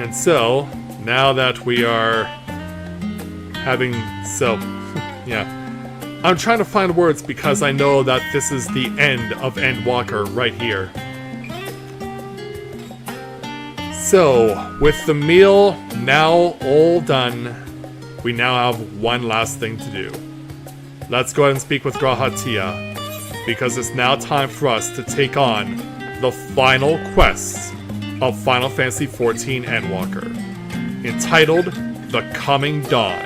And so, now that we are having... yeah. I'm trying to find words because I know that this is the end of Endwalker right here. So, with the meal now all done, we now have one last thing to do. Let's go ahead and speak with Grahatia, because it's now time for us to take on the final quest of Final Fantasy XIV Endwalker, entitled The Coming Dawn.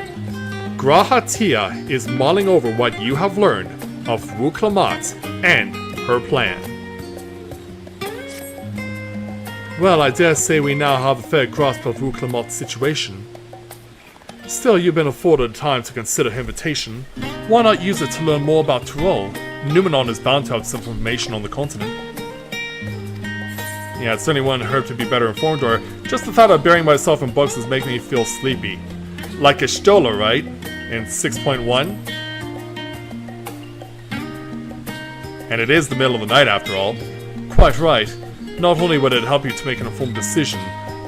Grahatia is mulling over what you have learned of Wuklamot and her plan. Well, I dare say we now have a fair grasp of Wuklamot's situation. Still, you've been afforded time to consider her invitation. Why not use it to learn more about Tyrol? Numenon is bound to have some information on the continent. Yeah, it certainly wouldn't hurt to be better informed, or just the thought of burying myself in books is making me feel sleepy. Like a Stola, right? In 6.1? And it is the middle of the night after all. Quite right. Not only would it help you to make an informed decision,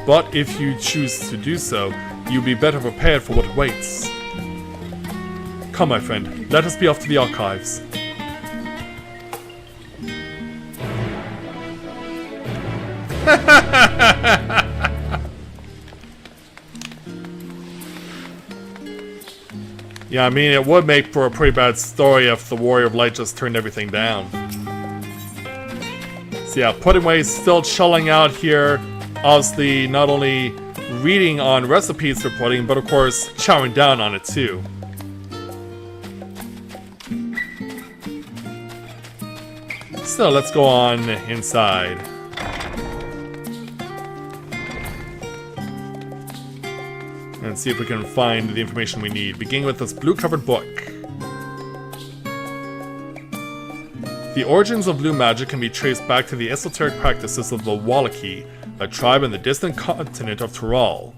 but if you choose to do so, you'll be better prepared for what awaits. Come, my friend, let us be off to the archives. Yeah, I mean, it would make for a pretty bad story if the Warrior of Light just turned everything down. So yeah, Puddingway is still chilling out here, obviously not only reading on recipes for pudding, but of course chowing down on it too. So let's go on inside. And see if we can find the information we need, beginning with this blue-covered book. The origins of blue magic can be traced back to the esoteric practices of the Wallachie, a tribe in the distant continent of Tyrol.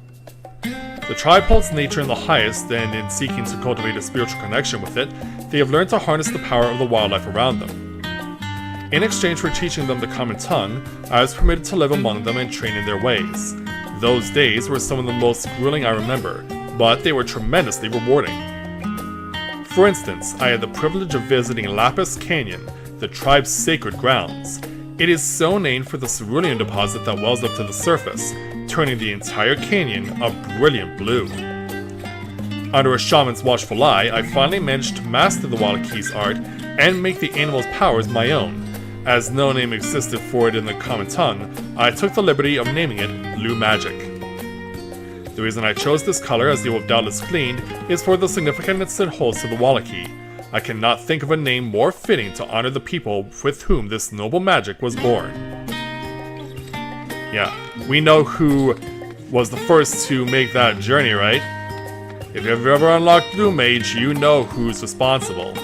The tribe holds nature in the highest, and in seeking to cultivate a spiritual connection with it, they have learned to harness the power of the wildlife around them. In exchange for teaching them the common tongue, I was permitted to live among them and train in their ways. Those days were some of the most grueling I remember, but they were tremendously rewarding. For instance, I had the privilege of visiting Lapis Canyon, the tribe's sacred grounds. It is so named for the cerulean deposit that wells up to the surface, turning the entire canyon a brilliant blue. Under a shaman's watchful eye, I finally managed to master the Wallachie's art and make the animal's powers my own. As no name existed for it in the common tongue, I took the liberty of naming it Blue Magic. The reason I chose this color, as you have doubtless gleaned, is for the significance it holds to the Wallachie. I cannot think of a name more fitting to honor the people with whom this noble magic was born. Yeah, we know who was the first to make that journey, right? If you've ever unlocked Blue Mage, you know who's responsible.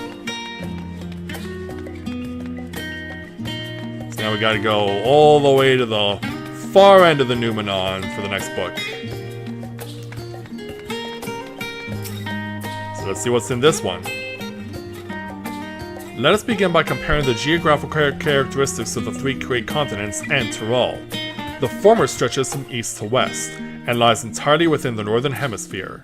So now we gotta go all the way to the far end of the Numenon for the next book. So let's see what's in this one. Let us begin by comparing the geographical characteristics of the three great continents and Tyrol. The former stretches from east to west, and lies entirely within the northern hemisphere.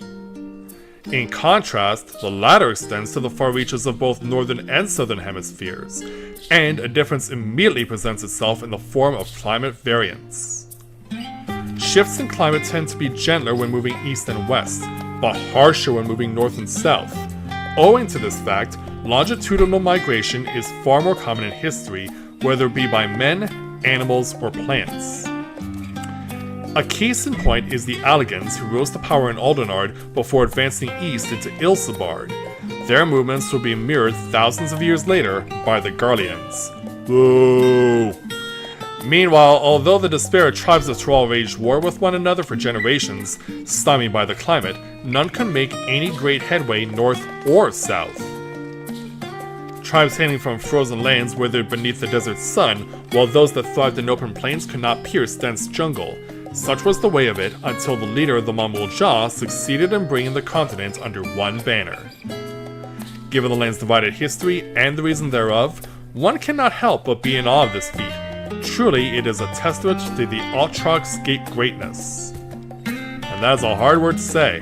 In contrast, the latter extends to the far reaches of both northern and southern hemispheres, and a difference immediately presents itself in the form of climate variance. Shifts in climate tend to be gentler when moving east and west, but harsher when moving north and south. Owing to this fact, longitudinal migration is far more common in history, whether it be by men, animals, or plants. A case in point is the Alligans, who rose to power in Aldenard before advancing east into Ilsebard. Their movements will be mirrored thousands of years later by the Garleans. Boo! Meanwhile, although the disparate tribes of Tyrol waged war with one another for generations, stymied by the climate, none can make any great headway north or south. Tribes hailing from frozen lands withered beneath the desert sun, while those that thrived in open plains could not pierce dense jungle. Such was the way of it until the leader of the Mongol Jia succeeded in bringing the continent under one banner. Given the land's divided history and the reason thereof, one cannot help but be in awe of this feat. Truly, it is a testament to the Altrog's greatness. And that's a hard word to say.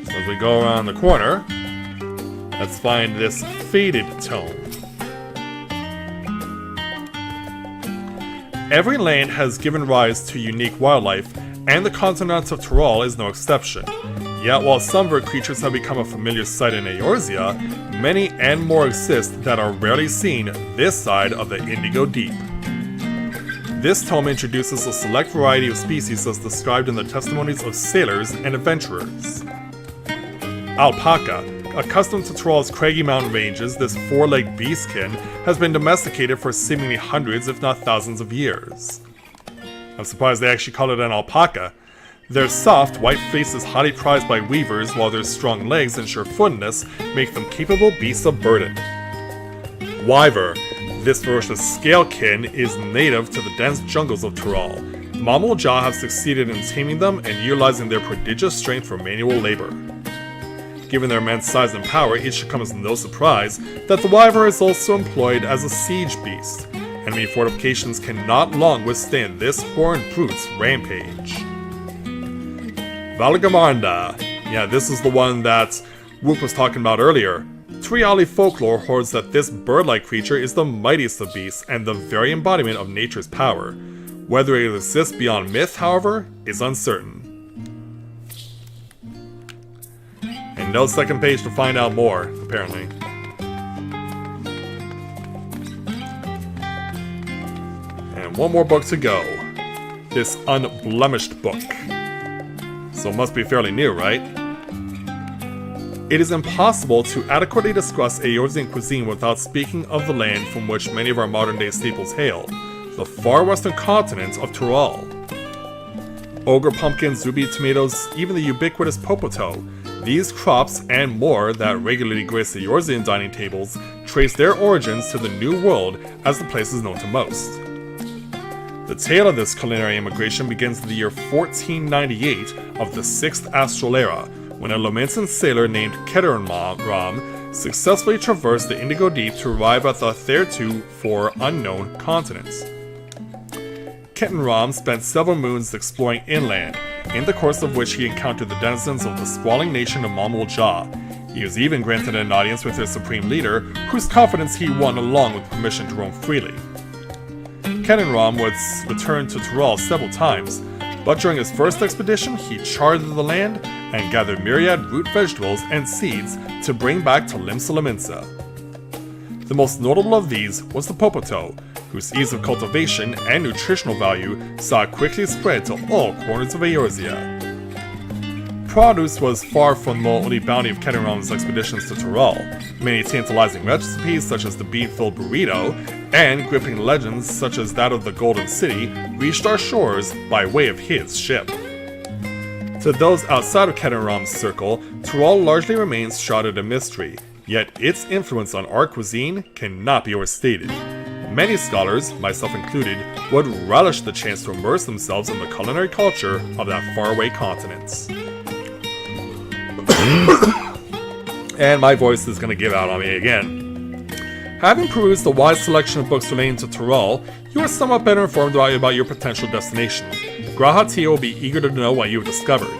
So as we go around the corner, let's find this faded tome. Every land has given rise to unique wildlife, and the continent of Tyrol is no exception. Yet while some bird creatures have become a familiar sight in Eorzea, many and more exist that are rarely seen this side of the Indigo Deep. This tome introduces a select variety of species as described in the testimonies of sailors and adventurers. Alpaca. Accustomed to Tyrol's craggy mountain ranges, this four-legged beastkin has been domesticated for seemingly hundreds if not thousands of years. I'm surprised they actually call it an alpaca. Their soft, white face is highly prized by weavers, while their strong legs and sure-footedness make them capable beasts of burden. Wyver. This ferocious scalekin is native to the dense jungles of Tyrol. Mamul Jah have succeeded in taming them and utilizing their prodigious strength for manual labor. Given their immense size and power, it should come as no surprise that the wyver is also employed as a siege beast. Enemy fortifications cannot long withstand this horned brute's rampage. Valgamarda. Yeah, this is the one that Whoop was talking about earlier. Triali folklore holds that this bird-like creature is the mightiest of beasts and the very embodiment of nature's power. Whether it exists beyond myth, however, is uncertain. And no second page to find out more, apparently. And one more book to go. This unblemished book. So it must be fairly new, right? It is impossible to adequately discuss Eorzean cuisine without speaking of the land from which many of our modern-day staples hail, the far western continent of Tyrol. Ogre pumpkins, ruby tomatoes, even the ubiquitous popoto. These crops, and more that regularly grace the Eorzean dining tables, trace their origins to the New World as the place is known to most. The tale of this culinary immigration begins in the year 1498 of the 6th Astral Era, when a Lomensan sailor named Keteranram successfully traversed the Indigo Deep to arrive at the theretofore unknown continents. Keteranram spent several moons exploring inland, in the course of which he encountered the denizens of the sprawling nation of Mamul Jah. He was even granted an audience with their supreme leader, whose confidence he won along with permission to roam freely. Keteranram would return to Tyrol several times, but during his first expedition he charted the land and gathered myriad root vegetables and seeds to bring back to Limsa. The most notable of these was the popoto, whose ease of cultivation and nutritional value saw it quickly spread to all corners of Eorzea. Produce was far from the only bounty of Keteranram's expeditions to Tyrol. Many tantalizing recipes such as the bean-filled burrito, and gripping legends such as that of the Golden City, reached our shores by way of his ship. To those outside of Keteranram's circle, Tyrol largely remains shrouded in mystery, yet its influence on our cuisine cannot be overstated. Many scholars, myself included, would relish the chance to immerse themselves in the culinary culture of that faraway continent. And my voice is going to give out on me again. Having perused the wide selection of books relating to Tyrol, you are somewhat better informed about your potential destination. Grahatia will be eager to know what you have discovered.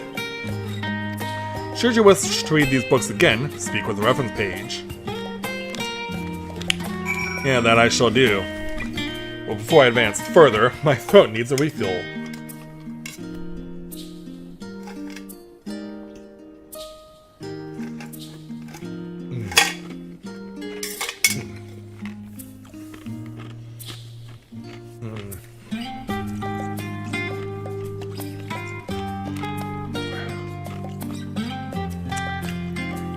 Should you wish to read these books again, speak with the reference page. Yeah, that I shall do. Well, before I advance further, my throat needs a refill.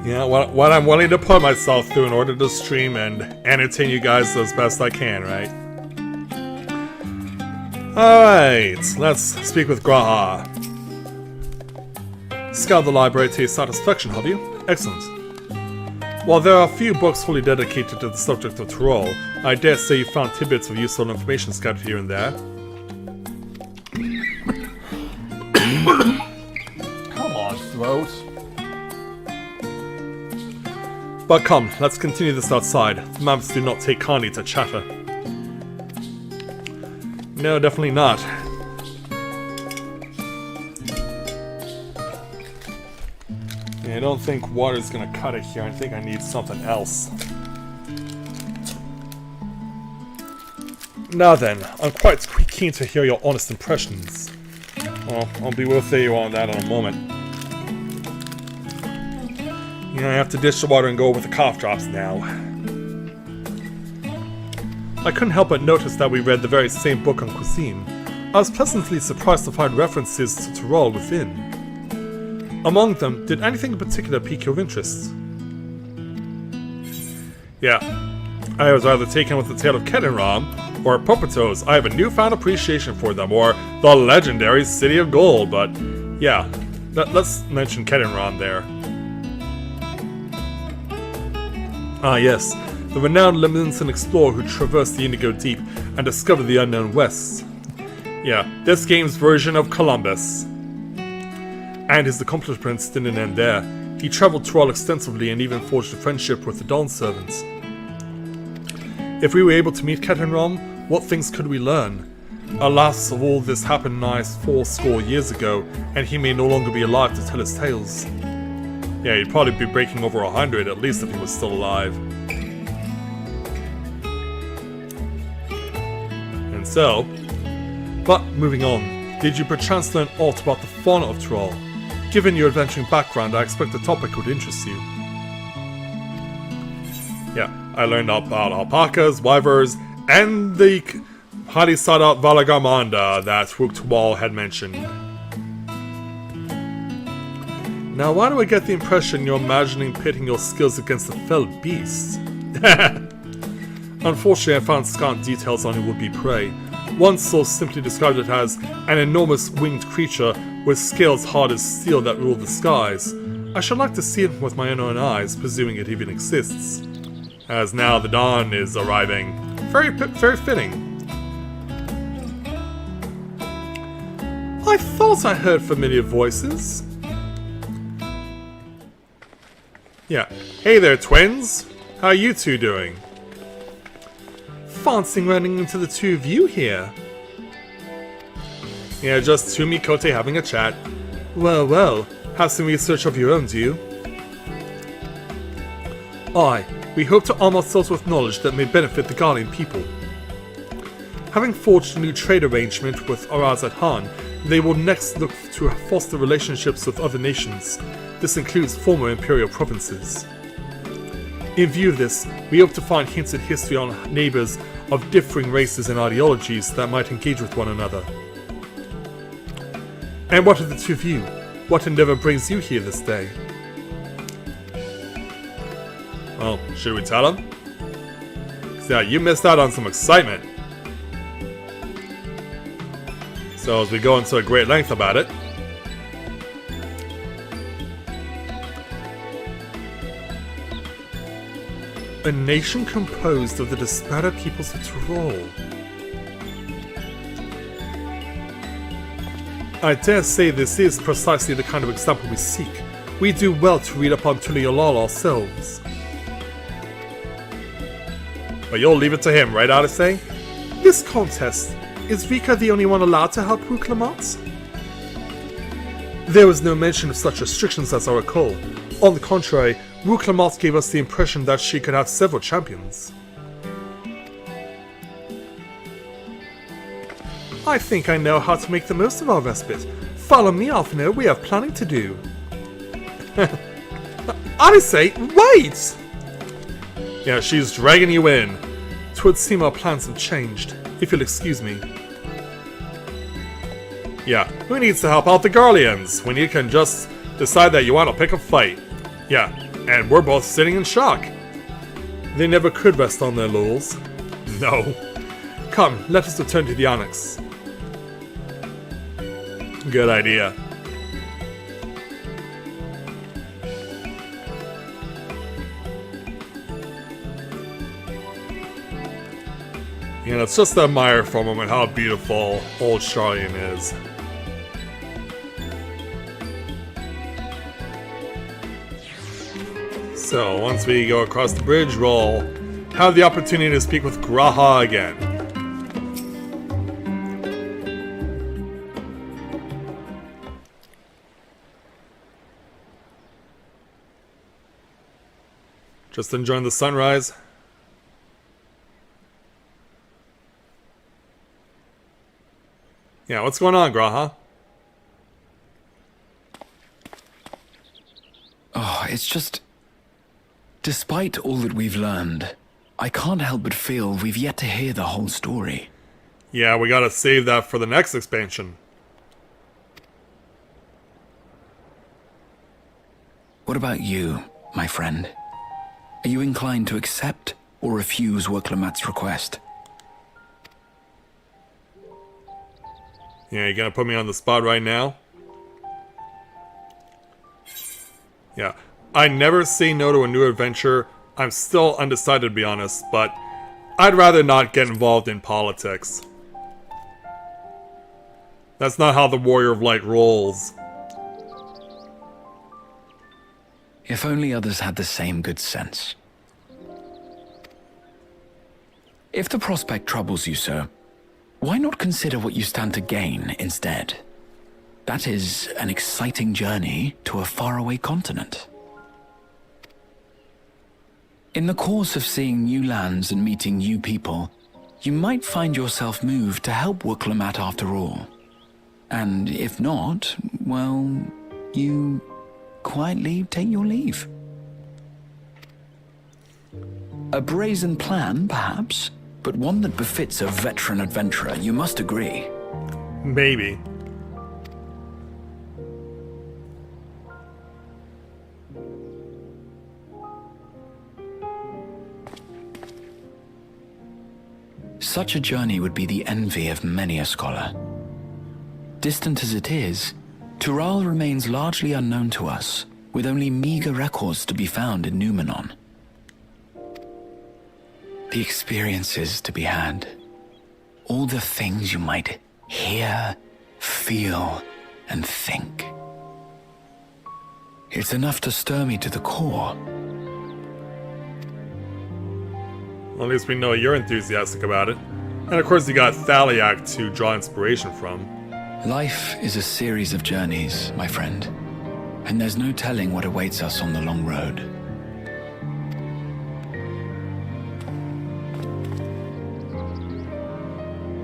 Yeah, what I'm willing to put myself through in order to stream and entertain you guys as best I can, right? Alright, let's speak with Graha. Scout the library to your satisfaction, have you? Excellent. While there are a few books wholly dedicated to the subject of Tyrol, I dare say you found tidbits of useful information scattered here and there. Come on, throat. But come, let's continue this outside. The maps do not take kindly to chatter. No, definitely not. Yeah, I don't think water's gonna cut it here. I think I need something else. Now then, I'm quite keen to hear your honest impressions. Well, I'll be with you on that in a moment. You know, I have to dish the water and go with the cough drops now. I couldn't help but notice that we read the very same book on cuisine. I was pleasantly surprised to find references to Tyrol within. Among them, did anything in particular pique your interest? Yeah, I was either taken with the tale of Kettenram, or Popotos. I have a newfound appreciation for them, or the legendary City of Gold, but yeah, let's mention Kettenram there. Ah yes, the renowned Leminson explorer who traversed the Indigo Deep and discovered the unknown West. Yeah, this game's version of Columbus. And his accomplishments didn't end there. He traveled Tyrol extensively and even forged a friendship with the Dawn Servants. If we were able to meet Kettenram, what things could we learn? Alas, all this happened nigh 80 years ago, and he may no longer be alive to tell his tales. Yeah, he'd probably be breaking over 100 at least if he was still alive. And so... But, moving on, did you perchance learn aught about the fauna of Tyrol? Given your adventuring background, I expect the topic would interest you. Yeah, I learned about alpacas, wyverns, and the highly sought-out Valagarmanda that Tyrol had mentioned. Now, why do I get the impression you're imagining pitting your skills against the fell beast? Unfortunately, I found scant details on your would-be prey. One source simply described it as an enormous winged creature with scales hard as steel that ruled the skies. I should like to see it with my own eyes, presuming it even exists. As now the dawn is arriving. Very fitting. I thought I heard familiar voices. Yeah. Hey there, twins. How are you two doing? Fancying running into the two of you here. Yeah, just two Mikote having a chat. Well, have some research of your own, do you? Aye, we hope to arm ourselves with knowledge that may benefit the Guardian people. Having forged a new trade arrangement with Arazat Han, they will next look to foster relationships with other nations. This includes former imperial provinces. In view of this, we hope to find hints in history on neighbours of differing races and ideologies that might engage with one another. And what of the two of you? What endeavour brings you here this day? Well, should we tell him? 'Cause yeah, you missed out on some excitement. So as we go into a great length about it, a nation composed of the disparate peoples of Tyrol. I dare say this is precisely the kind of example we seek. We do well to read up on Tuliolal ourselves. But you'll leave it to him, right, Odyssey? This contest, is Rika the only one allowed to help Ruklamat? There was no mention of such restrictions as I recall. On the contrary, Ruklamat gave us the impression that she could have several champions. I think I know how to make the most of our respite. Follow me, Alphino, we have planning to do. Odyssey, wait! Yeah, she's dragging you in. 'Twould seem our plans have changed, if you'll excuse me. Yeah, who needs to help out the Garleans when you can just decide that you want to pick a fight? Yeah, and we're both sitting in shock. They never could rest on their laurels. No. Come, let us return to the Onyx. Good idea. You know, it's just to admire for a moment how beautiful old Charlian is. So, once we go across the bridge, we'll have the opportunity to speak with Graha again. Just enjoying the sunrise. Yeah, what's going on, Graha? Oh, it's just... Despite all that we've learned, I can't help but feel we've yet to hear the whole story. Yeah, we gotta save that for the next expansion. What about you, my friend? Are you inclined to accept or refuse Wurklamat's request? Yeah, you gonna put me on the spot right now? Yeah, I never say no to a new adventure. I'm still undecided, to be honest, but I'd rather not get involved in politics. That's not how the Warrior of Light rolls. If only others had the same good sense. If the prospect troubles you, sir, why not consider what you stand to gain instead? That is an exciting journey to a faraway continent. In the course of seeing new lands and meeting new people, you might find yourself moved to help Wurklamat after all. And if not, well, you quietly take your leave. A brazen plan, perhaps, but one that befits a veteran adventurer, you must agree. Maybe. Such a journey would be the envy of many a scholar. Distant as it is, Tural remains largely unknown to us, with only meager records to be found in Numenor. The experiences to be had, all the things you might hear, feel, and think. It's enough to stir me to the core. Well, at least we know you're enthusiastic about it. And of course you got Thaliak to draw inspiration from. Life is a series of journeys, my friend, and there's no telling what awaits us on the long road.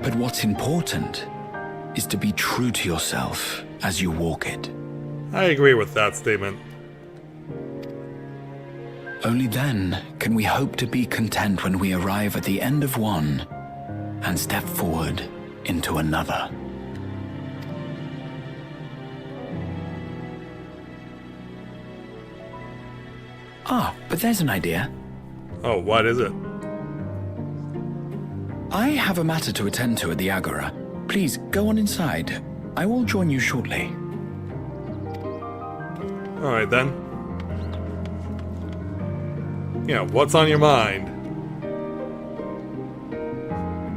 But what's important is to be true to yourself as you walk it. I agree with that statement. Only then can we hope to be content when we arrive at the end of one and step forward into another. Ah, but there's an idea. Oh, what is it? I have a matter to attend to at the Agora. Please, go on inside. I will join you shortly. Alright then. Yeah, what's on your mind?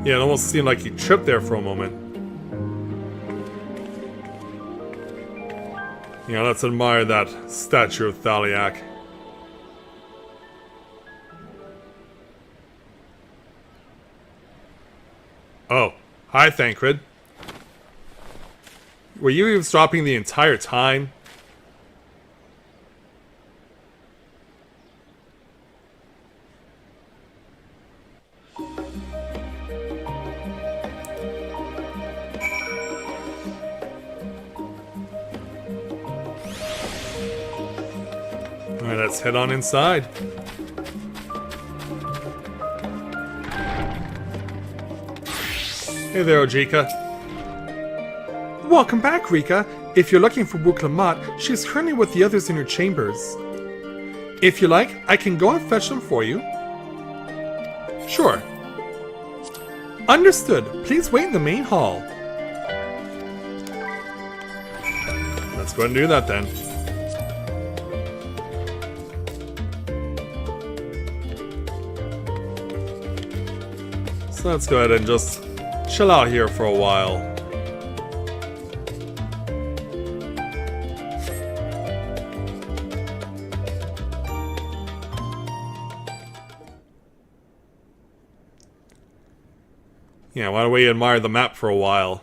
Yeah, it almost seemed like you tripped there for a moment. Yeah, let's admire that statue of Thaliak. Oh, hi Thancred. Were you eavesdropping the entire time? Alright, let's head on inside. Hey there, Ojika. Welcome back, Rika. If you're looking for Wurklamat, she's currently with the others in her chambers. If you like, I can go and fetch them for you. Sure. Understood. Please wait in the main hall. Let's go ahead and do that then. So let's go ahead and just chill out here for a while. Yeah, why don't we admire the map for a while?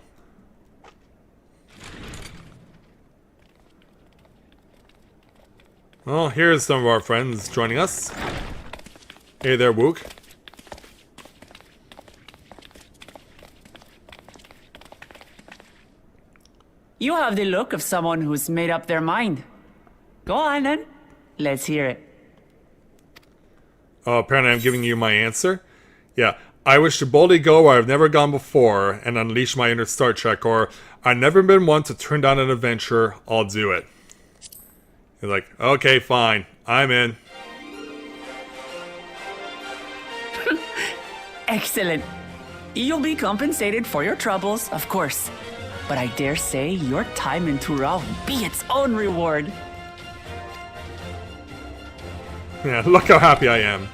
Well, here's some of our friends joining us. Hey there, Wook. You have the look of someone who's made up their mind. Go on then. Let's hear it. Oh, apparently I'm giving you my answer? Yeah. I wish to boldly go where I've never gone before and unleash my inner Star Trek, or I've never been one to turn down an adventure, I'll do it. He's like, okay, fine. I'm in. Excellent. You'll be compensated for your troubles, of course. But I dare say your time in Tural will be its own reward. Yeah, look how happy I am.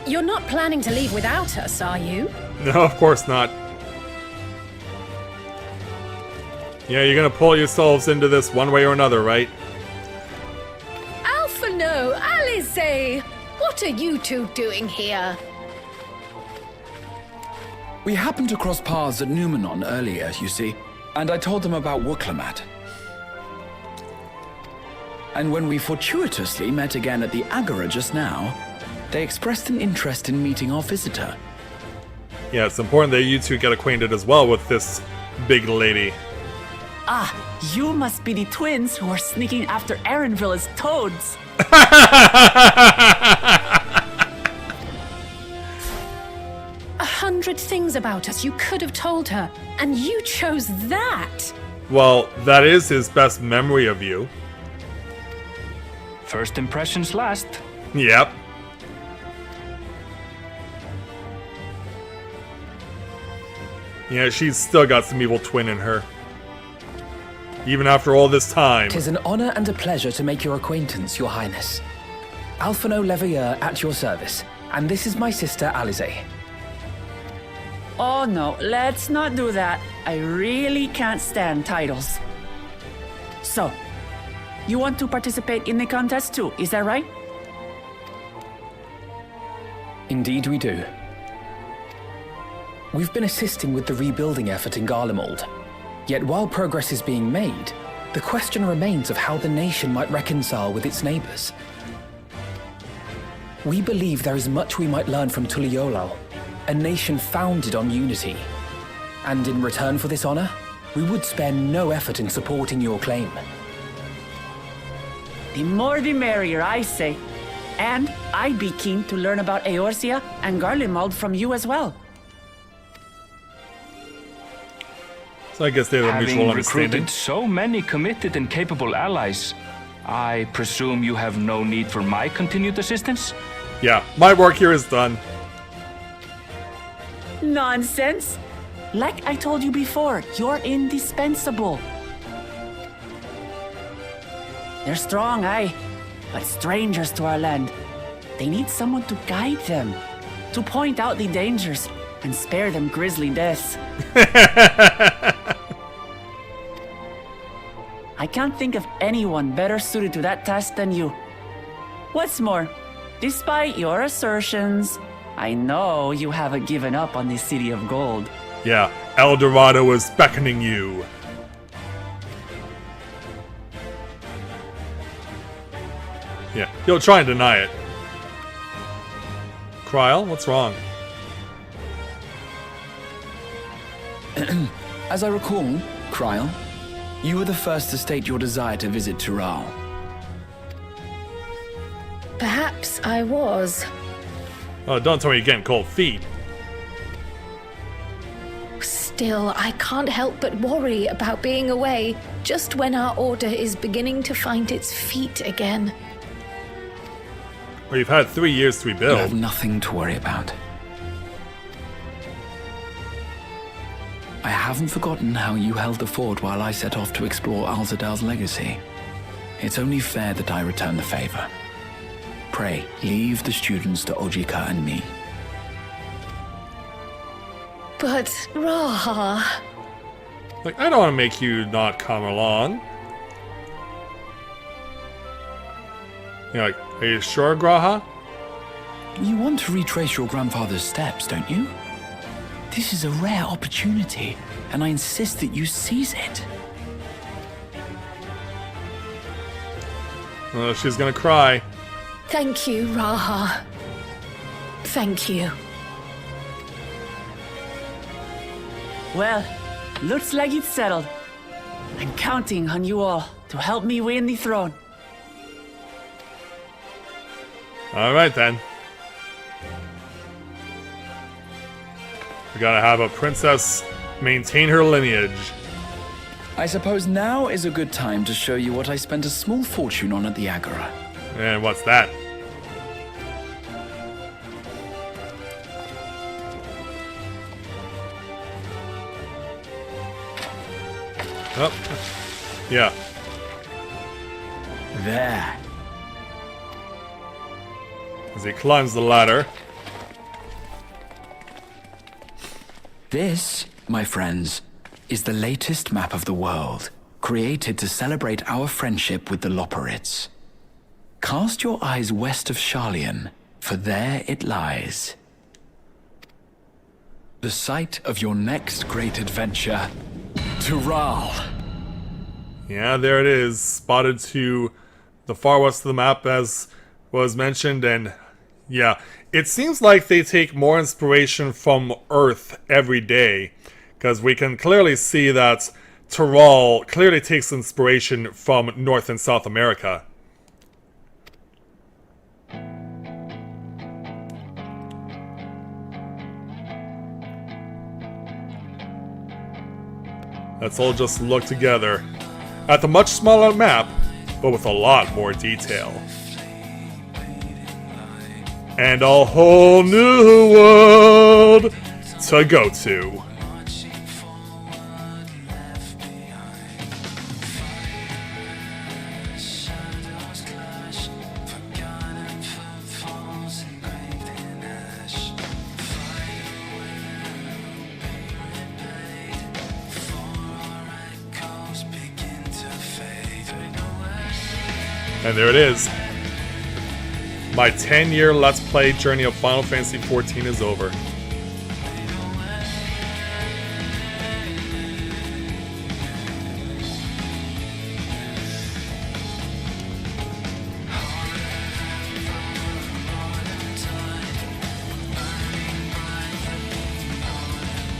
You're not planning to leave without us, are you? No, of course not. Yeah, you're gonna pull yourselves into this one way or another, right? Alphano, Alize! What are you two doing here? We happened to cross paths at Numenon earlier, you see, and I told them about Wooklamat. And when we fortuitously met again at the Agora just now, they expressed an interest in meeting our visitor. Yeah, it's important that you two get acquainted as well with this big lady. Ah, you must be the twins who are sneaking after Aaronville as toads. 100 things about us you could have told her, and you chose that! Well, that is his best memory of you. First impressions last. Yep. Yeah, she's still got some evil twin in her. Even after all this time. 'Tis an honor and a pleasure to make your acquaintance, Your Highness. Alphano Leveilleur at your service, and this is my sister Alize. Oh no, let's not do that. I really can't stand titles. So, you want to participate in the contest too, is that right? Indeed we do. We've been assisting with the rebuilding effort in Garlemald. Yet while progress is being made, the question remains of how the nation might reconcile with its neighbors. We believe there is much we might learn from Tuliolal, a nation founded on unity. And in return for this honor, we would spare no effort in supporting your claim. The more the merrier, I say. And I'd be keen to learn about Eorzea and Garlemald from you as well. So I guess they have a mutual Having understanding. recruited so many committed and capable allies, I presume you have no need for my continued assistance? Yeah, my work here is done. Nonsense! Like I told you before, you're indispensable. They're strong, aye, but strangers to our land. They need someone to guide them, to point out the dangers, and spare them grisly deaths. I can't think of anyone better suited to that task than you. What's more, despite your assertions, I know you haven't given up on the City of Gold. Yeah, El Dorado is beckoning you. Yeah, he'll try and deny it. Kryl, what's wrong? As I recall, Kryl, you were the first to state your desire to visit Tural. Perhaps I was. Oh, don't tell me you're getting cold feet. Still, I can't help but worry about being away just when our order is beginning to find its feet again. Well, you've had 3 years to You have rebuild. nothing to worry about. I haven't forgotten how you held the fort while I set off to explore Alzadal's legacy. It's only fair that I return the favor. Pray, leave the students to Ojika and me. But, Raha... Like, I don't want to make you not come along. You're like, are you sure, Graha? You want to retrace your grandfather's steps, don't you? This is a rare opportunity, and I insist that you seize it. She's gonna cry. Thank you, Raha. Thank you. Well, looks like it's settled. I'm counting on you all to help me win the throne. Alright then. We gotta have a princess maintain her lineage. I suppose now is a good time to show you what I spent a small fortune on at the Agora. And what's that? Oh, yeah. There. As he climbs the ladder. This, my friends, is the latest map of the world, created to celebrate our friendship with the Loporrits. Cast your eyes west of Sharlayan, for there it lies. The site of your next great adventure, Tural. Yeah, there it is, spotted to the far west of the map, as was mentioned, and yeah, it seems like they take more inspiration from Earth every day, because we can clearly see that Tural clearly takes inspiration from North and South America. Let's all just look together at the much smaller map, but with a lot more detail. And a whole new world to go to. And there it is. My 10-year Let's Play journey of Final Fantasy XIV is over.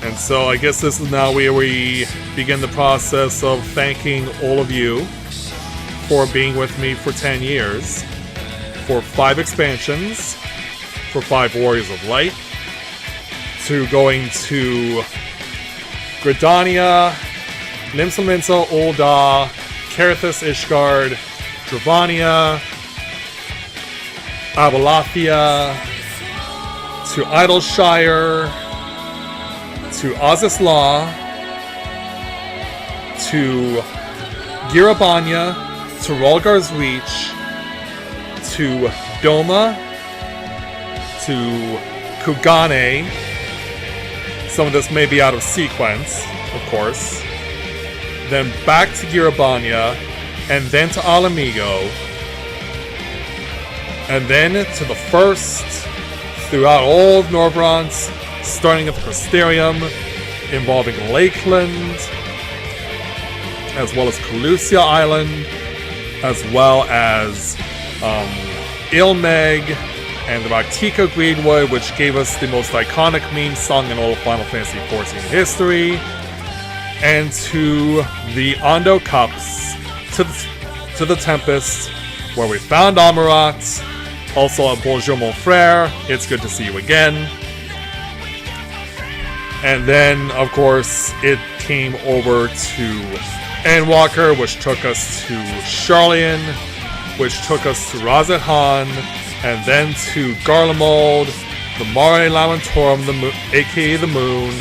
And so I guess this is now where we begin the process of thanking all of you for being with me for 10 years, for 5 expansions, for 5 Warriors of Light, to going to Gridania, Limsa, Ul'dah, Carathis, Ishgard, Dravania, Abalathia, to Idleshire, to Ozisla, to Girabanya, to Rolgar's Reach, to Doma, to Kugane. Some of this may be out of sequence, of course. Then back to Girabanya, and then to Alamigo, and then to the first, throughout all of Norbrant, starting at the Crystarium, involving Lakeland, as well as Calusia Island, as well as Ilmeg and the Raktika Greenwood, which gave us the most iconic meme song in all of Final Fantasy XIV history, and to the Ondo Cups, to the Tempest, where we found Amarat, also at Bonjour Mon Frere, it's good to see you again. And then, of course, it came over to Endwalker, which took us to Sharlayan, which took us to Razathan, and then to Garlemald, the Mare Lamentorum, aka the Moon,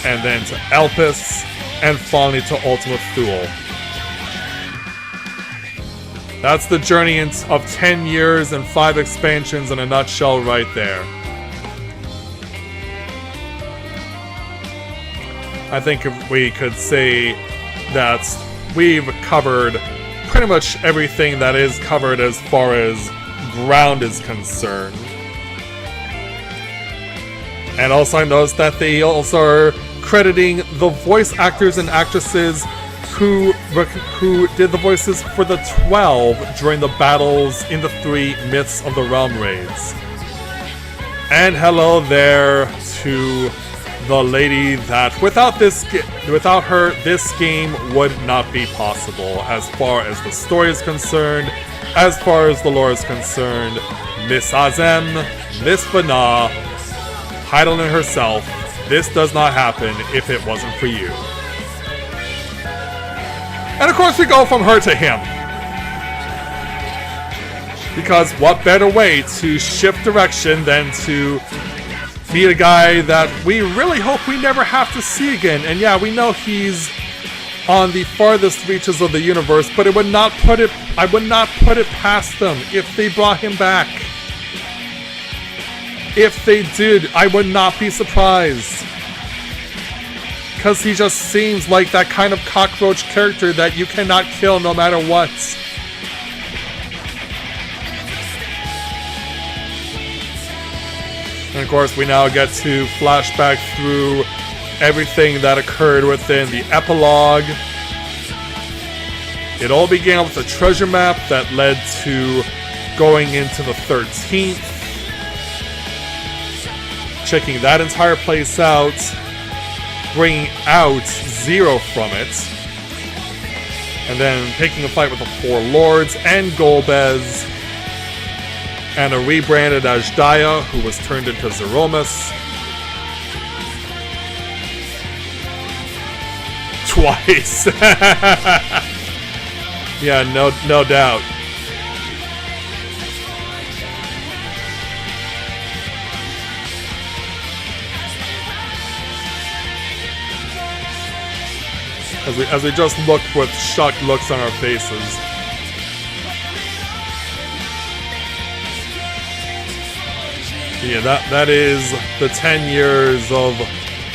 and then to Elpis, and finally to Ultima Thule. That's the journey of 10 years and 5 expansions in a nutshell right there. I think if we could say that we've covered pretty much everything that is covered as far as ground is concerned. And also I noticed that they also are crediting the voice actors and actresses who did the voices for the 12 during the battles in the 3 Myths of the Realm raids. And hello there to the lady that without her, this game would not be possible as far as the story is concerned, as far as the lore is concerned. Miss Azem, Miss Vana, Heidelin herself, this does not happen if it wasn't for you. And of course we go from her to him. Because what better way to shift direction than to meet a guy that we really hope we never have to see again. And yeah, we know he's on the farthest reaches of the universe, but I would not put it past them if they brought him back. If they did, I would not be surprised. Because he just seems like that kind of cockroach character that you cannot kill no matter what. And of course, we now get to flashback through everything that occurred within the epilogue. It all began with a treasure map that led to going into the 13th. Checking that entire place out. Bringing out Zero from it. And then taking a fight with the Four Lords and Golbez. And a rebranded Ajdaya, who was turned into Zeromus. Twice. Yeah, no doubt. As we just look with shocked looks on our faces. Yeah, that is the 10 years of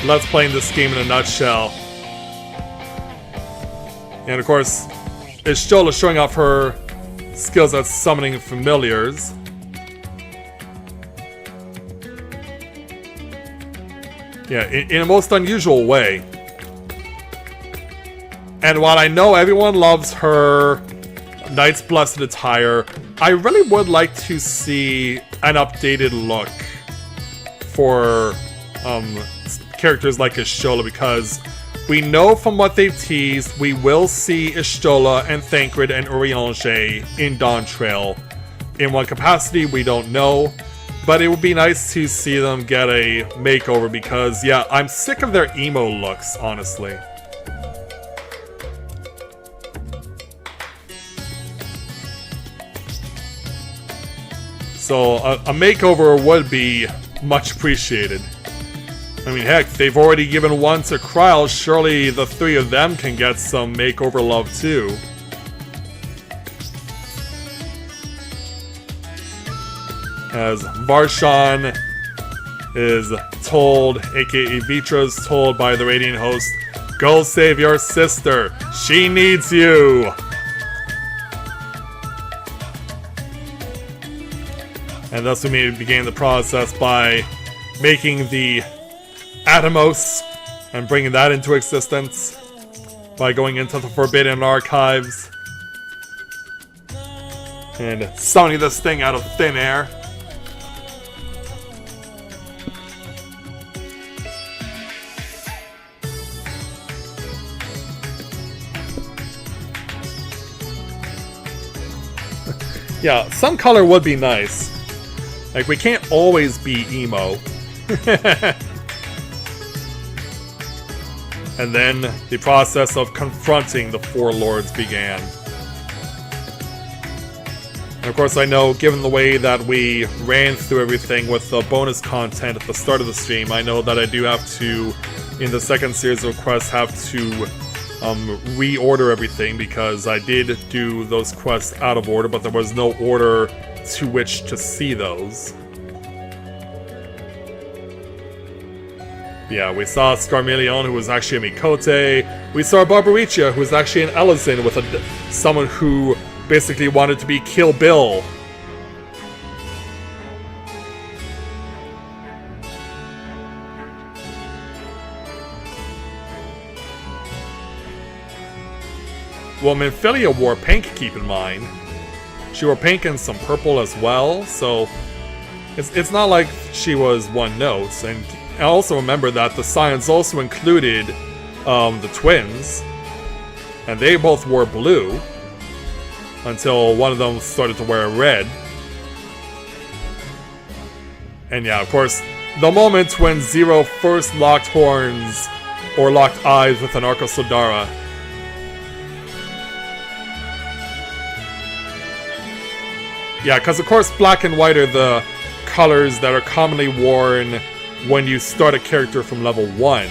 Let's Playing this game in a nutshell. And of course, Y'shtola showing off her skills at summoning familiars. Yeah, in a most unusual way. And while I know everyone loves her Knight's Blessed attire, I really would like to see an updated look for characters like Y'shtola, because we know from what they've teased, we will see Y'shtola and Thancred and Urianger in Dawntrail. In what capacity, we don't know, but it would be nice to see them get a makeover because, yeah, I'm sick of their emo looks, honestly. So a makeover would be much appreciated. I mean, heck, they've already given one to Kryl, surely the three of them can get some makeover love too. As Varshan is told, aka Vitra's told by the Radiant Host, go save your sister, she needs you! And thus we began the process by making the Atomos and bringing that into existence by going into the Forbidden Archives and summoning this thing out of thin air. Yeah, some color would be nice. Like, we can't always be emo. And then the process of confronting the Four Lords began. And of course, I know, given the way that we ran through everything with the bonus content at the start of the stream, I know that I do have to, in the second series of quests, have to reorder everything, because I did do those quests out of order, but there was no order to which to see those. Yeah, we saw Scarmelion, who was actually a Mikote. We saw Barbaricia, who was actually an Elizin with someone who basically wanted to be Kill Bill. Well, Minfilia wore pink, keep in mind. She wore pink and some purple as well, so It's not like she was one note, and also remember that the science also included the twins, and they both wore blue until one of them started to wear red. And yeah, of course, the moment when Zero first locked horns or locked eyes with an Arco Sodara. Yeah, because of course black and white are the colors that are commonly worn when you start a character from level 1.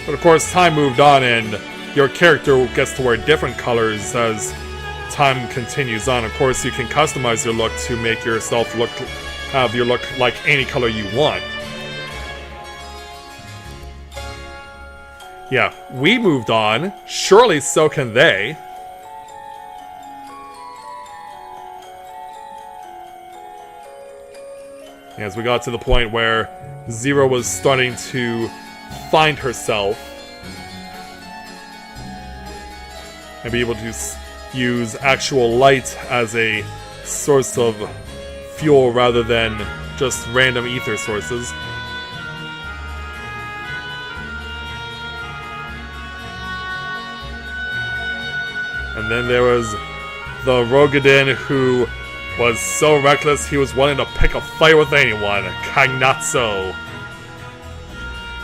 But of course time moved on and your character gets to wear different colors as time continues on. Of course you can customize your look to make yourself have your look like any color you want. Yeah, we moved on. Surely so can they. As we got to the point where Zero was starting to find herself and be able to use actual light as a source of fuel rather than just random ether sources. And then there was the Rogadin who was so reckless he was willing to pick a fight with anyone. Kagnatso.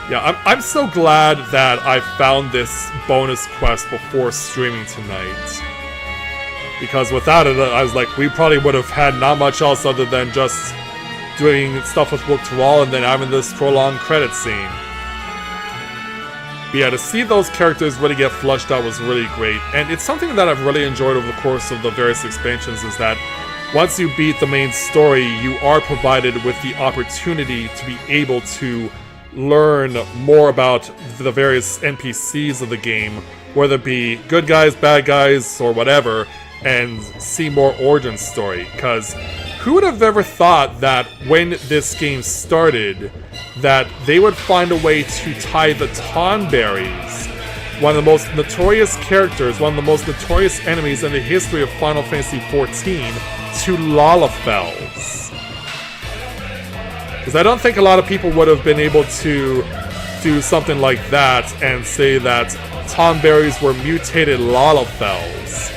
Yeah, I'm so glad that I found this bonus quest before streaming tonight. Because without it, I was like, we probably would have had not much else other than just doing stuff with Book Thrall and then having this prolonged credit scene. But yeah, to see those characters really get flushed out was really great. And it's something that I've really enjoyed over the course of the various expansions is that once you beat the main story, you are provided with the opportunity to be able to learn more about the various NPCs of the game, whether it be good guys, bad guys, or whatever, and see more origin story. Because who would have ever thought that when this game started, that they would find a way to tie the Tonberries, one of the most notorious characters, one of the most notorious enemies in the history of Final Fantasy XIV, to Lalafels. Because I don't think a lot of people would have been able to do something like that and say that Tonberries were mutated Lalafels.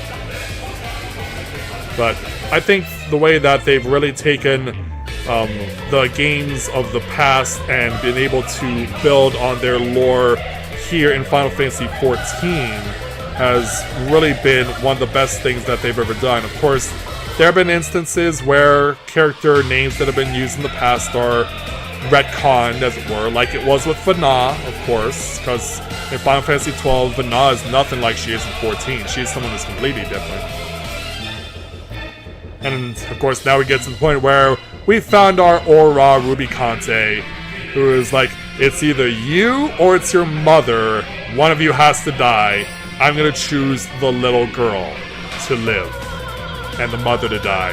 But I think the way that they've really taken the games of the past and been able to build on their lore here in Final Fantasy XIV has really been one of the best things that they've ever done. Of course, there have been instances where character names that have been used in the past are retconned, as it were, like it was with Vana, of course, because in Final Fantasy XII, Vana is nothing like she is in 14. She is someone that's completely different. And, of course, now we get to the point where we found our Aura Rubicante, who is like, it's either you or it's your mother. One of you has to die. I'm gonna choose the little girl to live and the mother to die.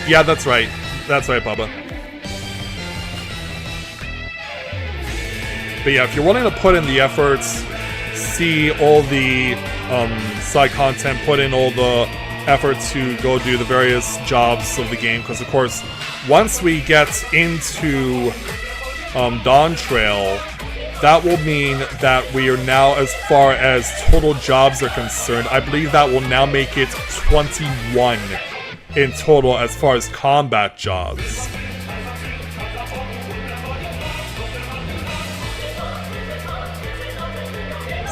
Yeah, that's right. That's right, Bubba. But yeah, if you're willing to put in the efforts, see all the side content, put in all the effort to go do the various jobs of the game, because of course, once we get into Dawn Trail, that will mean that we are now, as far as total jobs are concerned, I believe that will now make it 21 in total as far as combat jobs.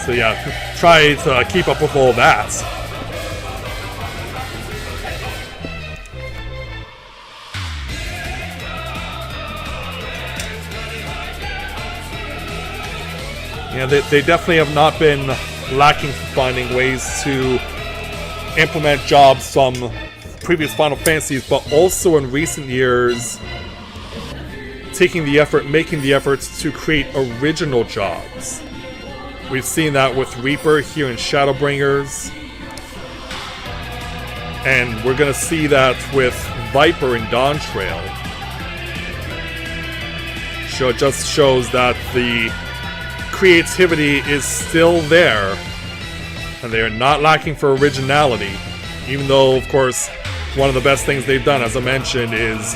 So yeah, try to keep up with all that. Yeah, they definitely have not been lacking for finding ways to implement jobs from previous Final Fantasies, but also in recent years taking the effort, making the efforts to create original jobs. We've seen that with Reaper here in Shadowbringers, and we're gonna see that with Viper in Dawn Trail. So it just shows that the creativity is still there, and they are not lacking for originality, even though, of course, one of the best things they've done, as I mentioned, is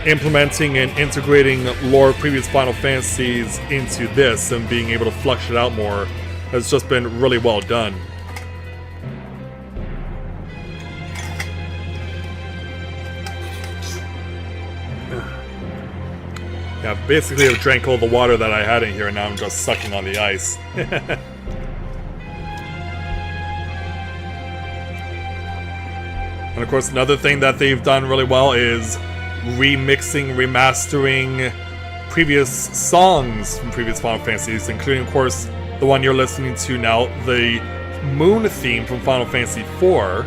implementing and integrating lore of previous Final Fantasies into this and being able to flush it out more has just been really well done. Yeah, basically I've drank all the water that I had in here and now I'm just sucking on the ice. And of course another thing that they've done really well is remixing, remastering previous songs from previous Final Fantasies, including of course the one you're listening to now, the Moon theme from Final Fantasy IV,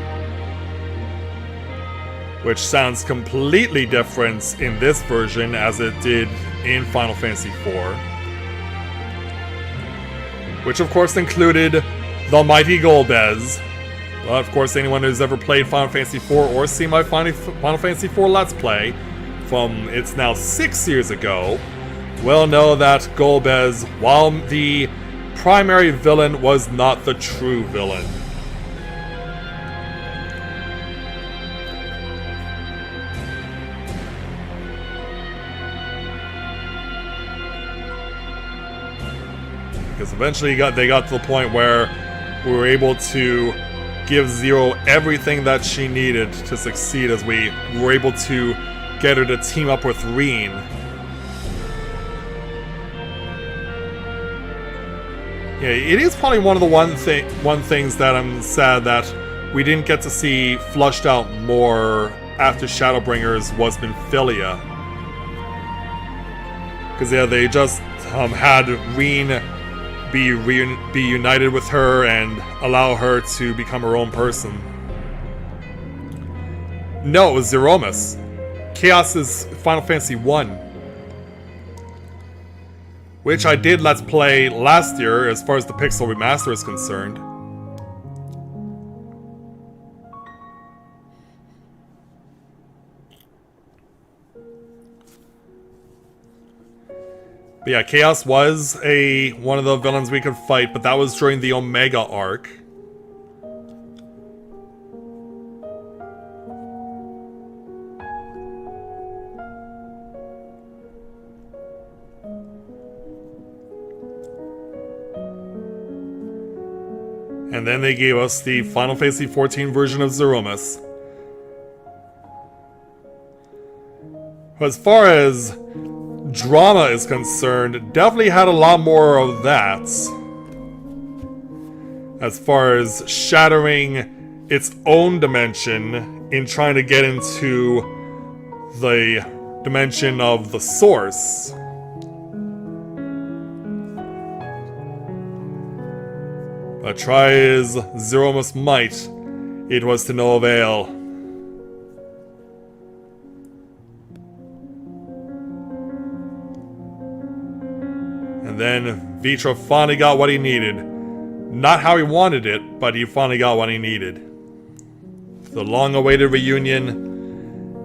which sounds completely different in this version as it did in Final Fantasy IV. Which of course included the mighty Golbez. But of course anyone who's ever played Final Fantasy IV or seen my Final Fantasy IV Let's Play from it's now 6 years ago will know that Golbez, while the primary villain, was not the true villain. Because eventually they got to the point where we were able to give Zero everything that she needed to succeed, as we were able to get her to team up with Reen. Yeah, it is probably one of the one things that I'm sad that we didn't get to see flushed out more after Shadowbringers was Minfilia. Because yeah, they just had Reen be united with her and allow her to become her own person. No, it was Zeromus. Chaos's Final Fantasy I, which I did Let's Play last year as far as the Pixel Remaster is concerned. But yeah, Chaos was one of the villains we could fight, but that was during the Omega arc. And then they gave us the Final Fantasy XIV version of Zeromus. As far as drama is concerned, definitely had a lot more of that. As far as shattering its own dimension in trying to get into the dimension of the source. But try as Zeromus might, it was to no avail. And then Vitra finally got what he needed. Not how he wanted it, but he finally got what he needed. The long-awaited reunion,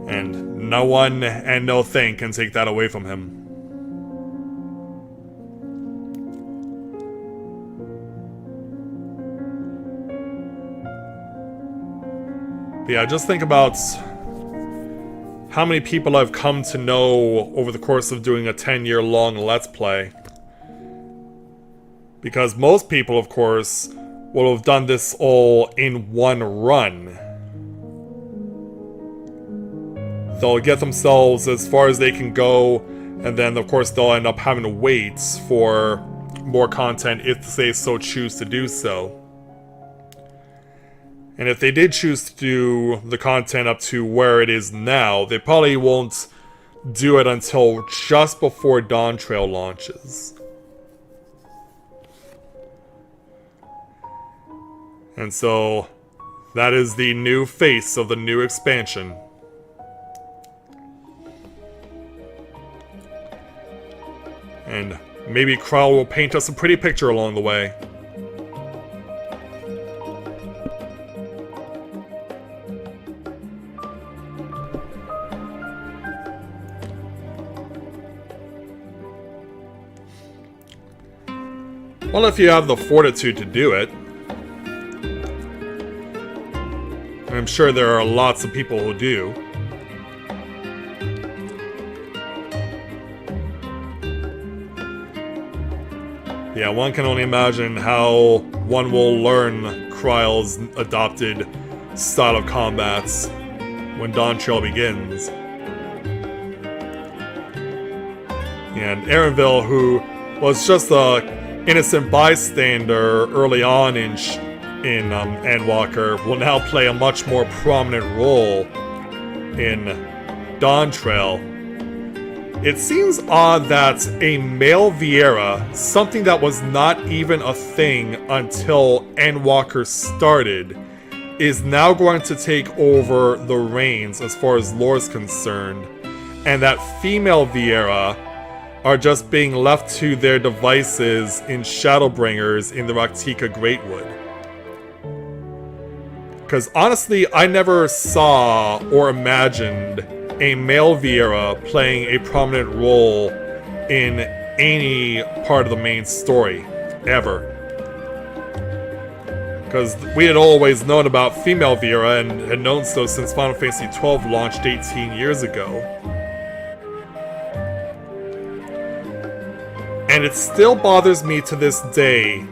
and no one and no thing can take that away from him. But yeah, just think about how many people I've come to know over the course of doing a 10-year-long Let's Play. Because most people, of course, will have done this all in one run. They'll get themselves as far as they can go, and then, of course, they'll end up having to wait for more content if they so choose to do so. And if they did choose to do the content up to where it is now, they probably won't do it until just before Dawn Trail launches. And so, that is the new face of the new expansion. And maybe Krell will paint us a pretty picture along the way. Well, if you have the fortitude to do it. I'm sure there are lots of people who do. Yeah, one can only imagine how one will learn Kryle's adopted style of combats when Dawn Trail begins. And Erenville, who was just a innocent bystander early on in Endwalker, will now play a much more prominent role in Dawn Trail. It seems odd that a male Vieira, something that was not even a thing until Endwalker started, is now going to take over the reins as far as lore is concerned, and that female Vieira are just being left to their devices in Shadowbringers in the Raktika Greatwood. Because honestly, I never saw or imagined a male Vieira playing a prominent role in any part of the main story, ever. Because we had always known about female Vieira and had known so since Final Fantasy XII launched 18 years ago. And it still bothers me to this day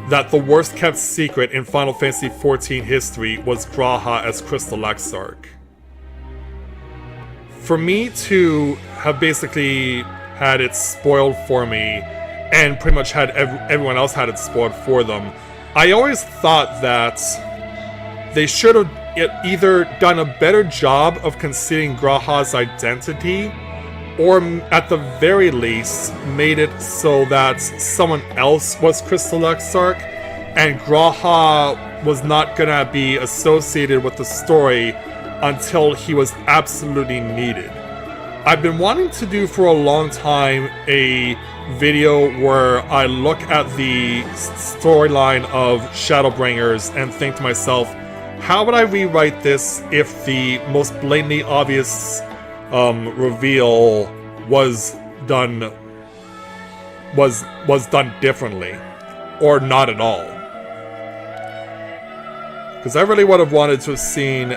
that the worst kept secret in Final Fantasy XIV history was G'raha as Crystal Exarch. For me to have basically had it spoiled for me, and pretty much had everyone else had it spoiled for them, I always thought that they should have either done a better job of concealing G'raha's identity, or at the very least made it so that someone else was Crystal Exarch, and G'raha was not gonna be associated with the story until he was absolutely needed. I've been wanting to do for a long time a video where I look at the storyline of Shadowbringers and think to myself, how would I rewrite this if the most blatantly obvious reveal was done differently, or not at all? Because I really would have wanted to have seen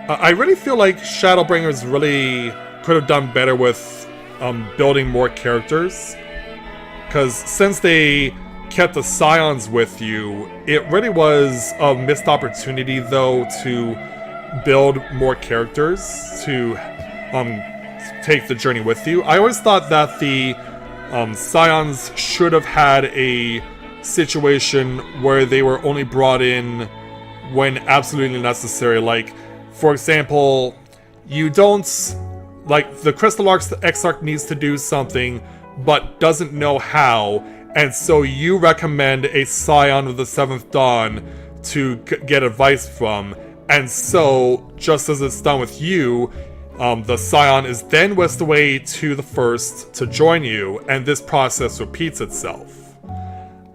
I really feel like Shadowbringers really could have done better with building more characters. Because since they kept the Scions with you, it really was a missed opportunity, though, to build more characters to take the journey with you. I always thought that the Scions should have had a situation where they were only brought in when absolutely necessary. Like, for example, you don't... Like, the Crystal Exarch needs to do something, but doesn't know how, and so you recommend a Scion of the Seventh Dawn to get advice from, and so, just as it's done with you, the Scion is then whisked away to the First to join you, and this process repeats itself.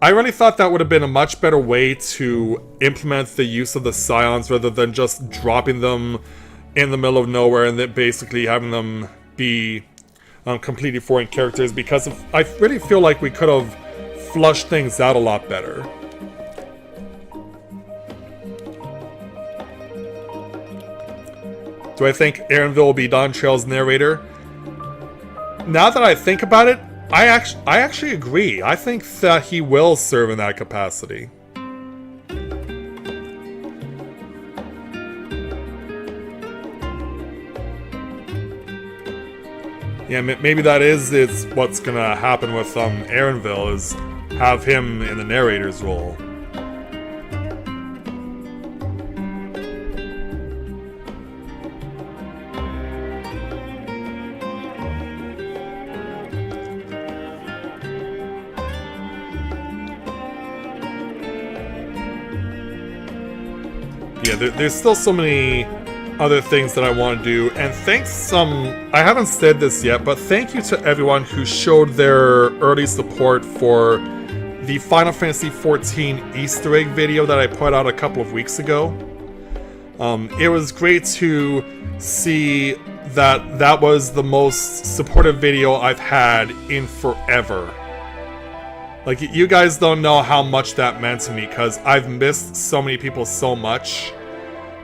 I really thought that would have been a much better way to implement the use of the Scions rather than just dropping them in the middle of nowhere and then basically having them be completely foreign characters, because I really feel like we could have flushed things out a lot better. Do I think Erenville will be Dawn Trail's narrator? Now that I think about it, I actually agree. I think that he will serve in that capacity. Yeah, maybe that is what's gonna happen with Erenville, is have him in the narrator's role. Yeah, there's still so many other things that I want to do, and thanks, I haven't said this yet, but thank you to everyone who showed their early support for the Final Fantasy XIV Easter egg video that I put out a couple of weeks ago. It was great to see that was the most supportive video I've had in forever. Like, you guys don't know how much that meant to me, because I've missed so many people so much,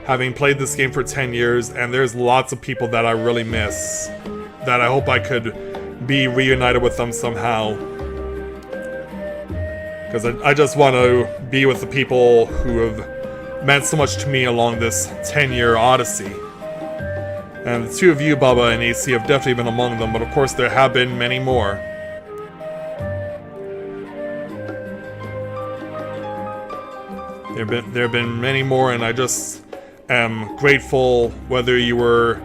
having played this game for 10 years, and there's lots of people that I really miss, that I hope I could be reunited with them somehow. Because I just want to be with the people who have meant so much to me along this 10-year odyssey. And the two of you, Bubba and AC, have definitely been among them, but of course there have been many more. There have been many more, and I just am grateful whether you were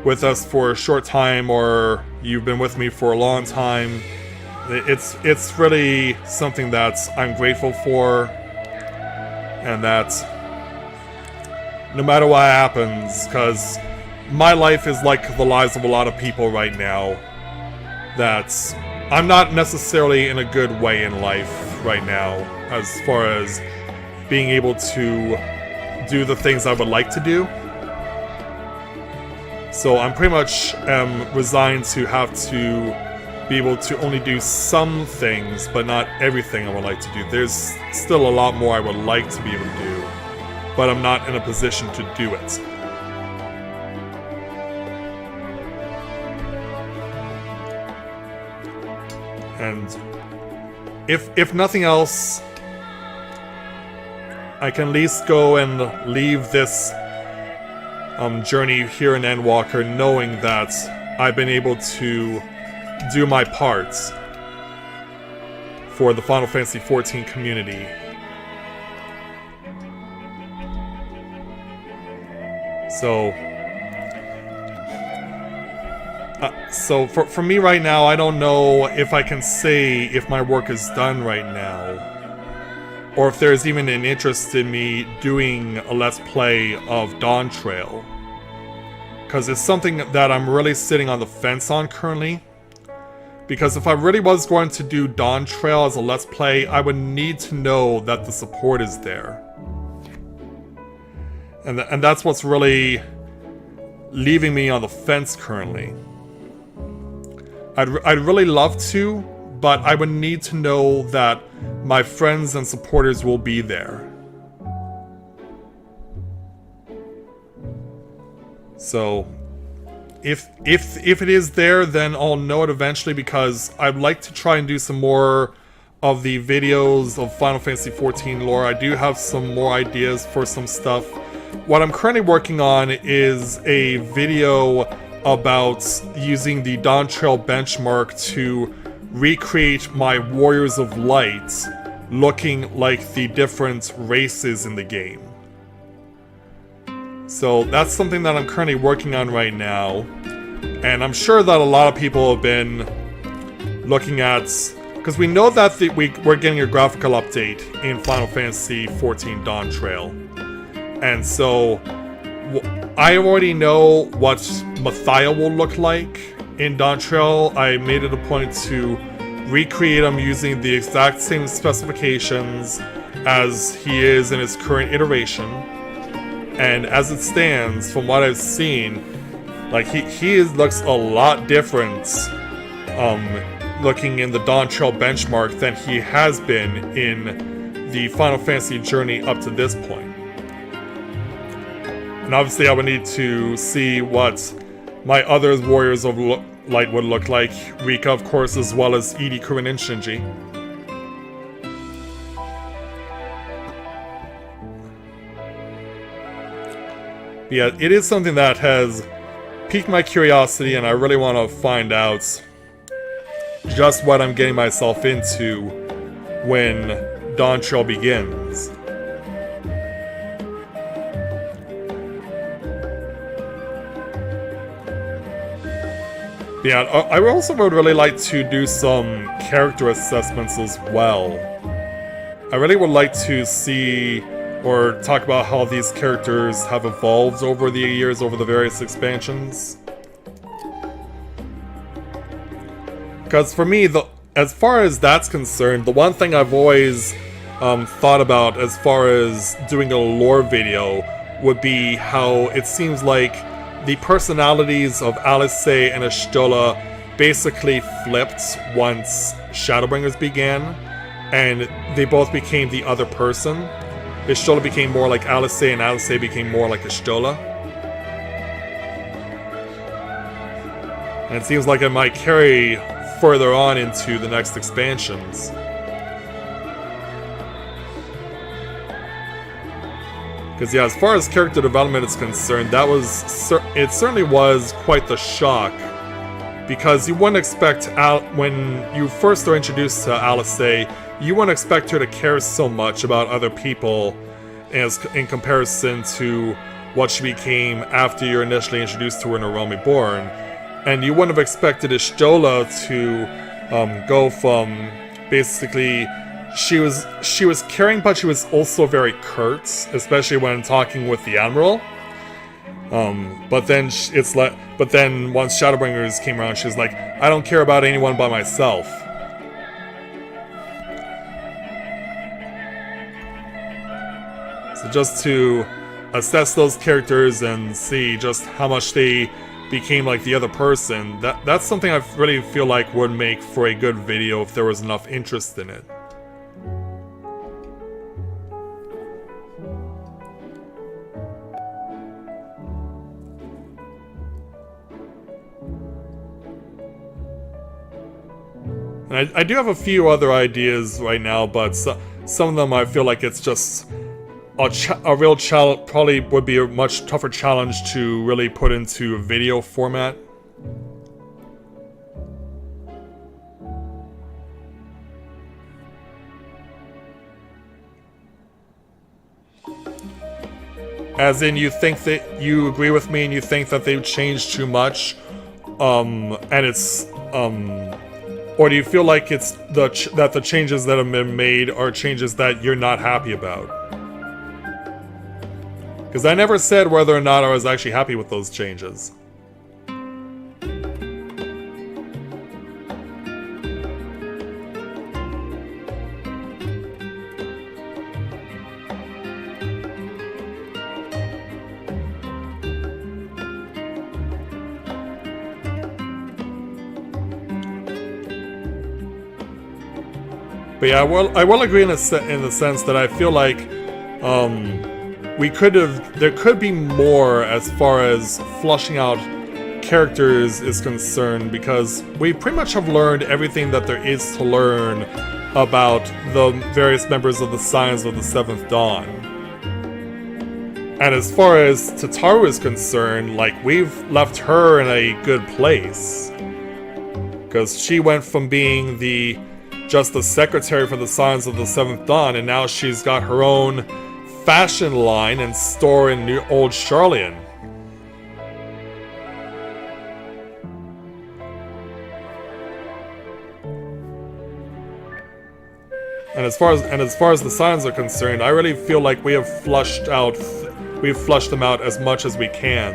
with us for a short time or you've been with me for a long time. It's really something that I'm grateful for, and that no matter what happens, because my life is like the lives of a lot of people right now, that I'm not necessarily in a good way in life right now, as far as being able to do the things I would like to do. So I'm pretty much resigned to have to be able to only do some things, but not everything I would like to do. There's still a lot more I would like to be able to do, but I'm not in a position to do it. And if nothing else, I can at least go and leave this journey here in Endwalker knowing that I've been able to do my parts for the Final Fantasy XIV community. So for me right now, I don't know if I can say if my work is done right now, or if there's even an interest in me doing a Let's Play of Dawn Trail, because it's something that I'm really sitting on the fence on currently. Because if I really was going to do Dawn Trail as a Let's Play, I would need to know that the support is there. And that's what's really leaving me on the fence currently. I'd really love to, but I would need to know that my friends and supporters will be there. So if it is there, then I'll know it eventually, because I'd like to try and do some more of the videos of Final Fantasy XIV lore. I do have some more ideas for some stuff. What I'm currently working on is a video about using the Dawn Trail benchmark to recreate my Warriors of Light looking like the different races in the game. So that's something that I'm currently working on right now, and I'm sure that a lot of people have been looking at, because we know that we're getting a graphical update in Final Fantasy XIV Dawn Trail, and so I already know what Mathia will look like in Dawn Trail. I made it a point to recreate him using the exact same specifications as he is in his current iteration. And as it stands, from what I've seen, like he looks a lot different looking in the Dawn Trail benchmark than he has been in the Final Fantasy journey up to this point. And obviously I would need to see what my other Warriors of Light would look like. Rika, of course, as well as Edie, Kurin, and Shinji. Yeah, it is something that has piqued my curiosity, and I really want to find out just what I'm getting myself into when Dawn Trail begins. Yeah, I also would really like to do some character assessments as well. I really would like to see or talk about how these characters have evolved over the years, over the various expansions. Because for me, as far as that's concerned, the one thing I've always thought about as far as doing a lore video would be how it seems like the personalities of Alice and Ashtola basically flipped once Shadowbringers began. and they both became the other person. Y'shtola became more like Alice, and Alice became more like Y'shtola. And it seems like it might carry further on into the next expansions. Because yeah, as far as character development is concerned, that was it certainly was quite the shock. Because you wouldn't expect when you first are introduced to Alice, you wouldn't expect her to care so much about other people in comparison to what she became after you're initially introduced to her in A Realm Reborn. And you wouldn't have expected Y'shtola to go from basically she was caring, but she was also very curt, especially when talking with the Admiral. But then once Shadowbringers came around, she's like, I don't care about anyone but myself. So just to assess those characters and see just how much they became like the other person, that's something I really feel like would make for a good video if there was enough interest in it. And I do have a few other ideas right now, but some of them I feel like it's just a real challenge. Probably would be a much tougher challenge to really put into a video format. As in, you think that you agree with me and you think that they've changed too much, and it's or do you feel like it's that the changes that have been made are changes that you're not happy about? Because I never said whether or not I was actually happy with those changes. But yeah, I will agree in the sense that I feel like there could be more as far as flushing out characters is concerned, because we pretty much have learned everything that there is to learn about the various members of the Scions of the Seventh Dawn. And as far as Tataru is concerned, like, we've left her in a good place. Because she went from being just the secretary for the Scions of the Seventh Dawn, and now she's got her own fashion line and store in Old Charlian. And as far as the Scions are concerned, I really feel like we've flushed them out as much as we can.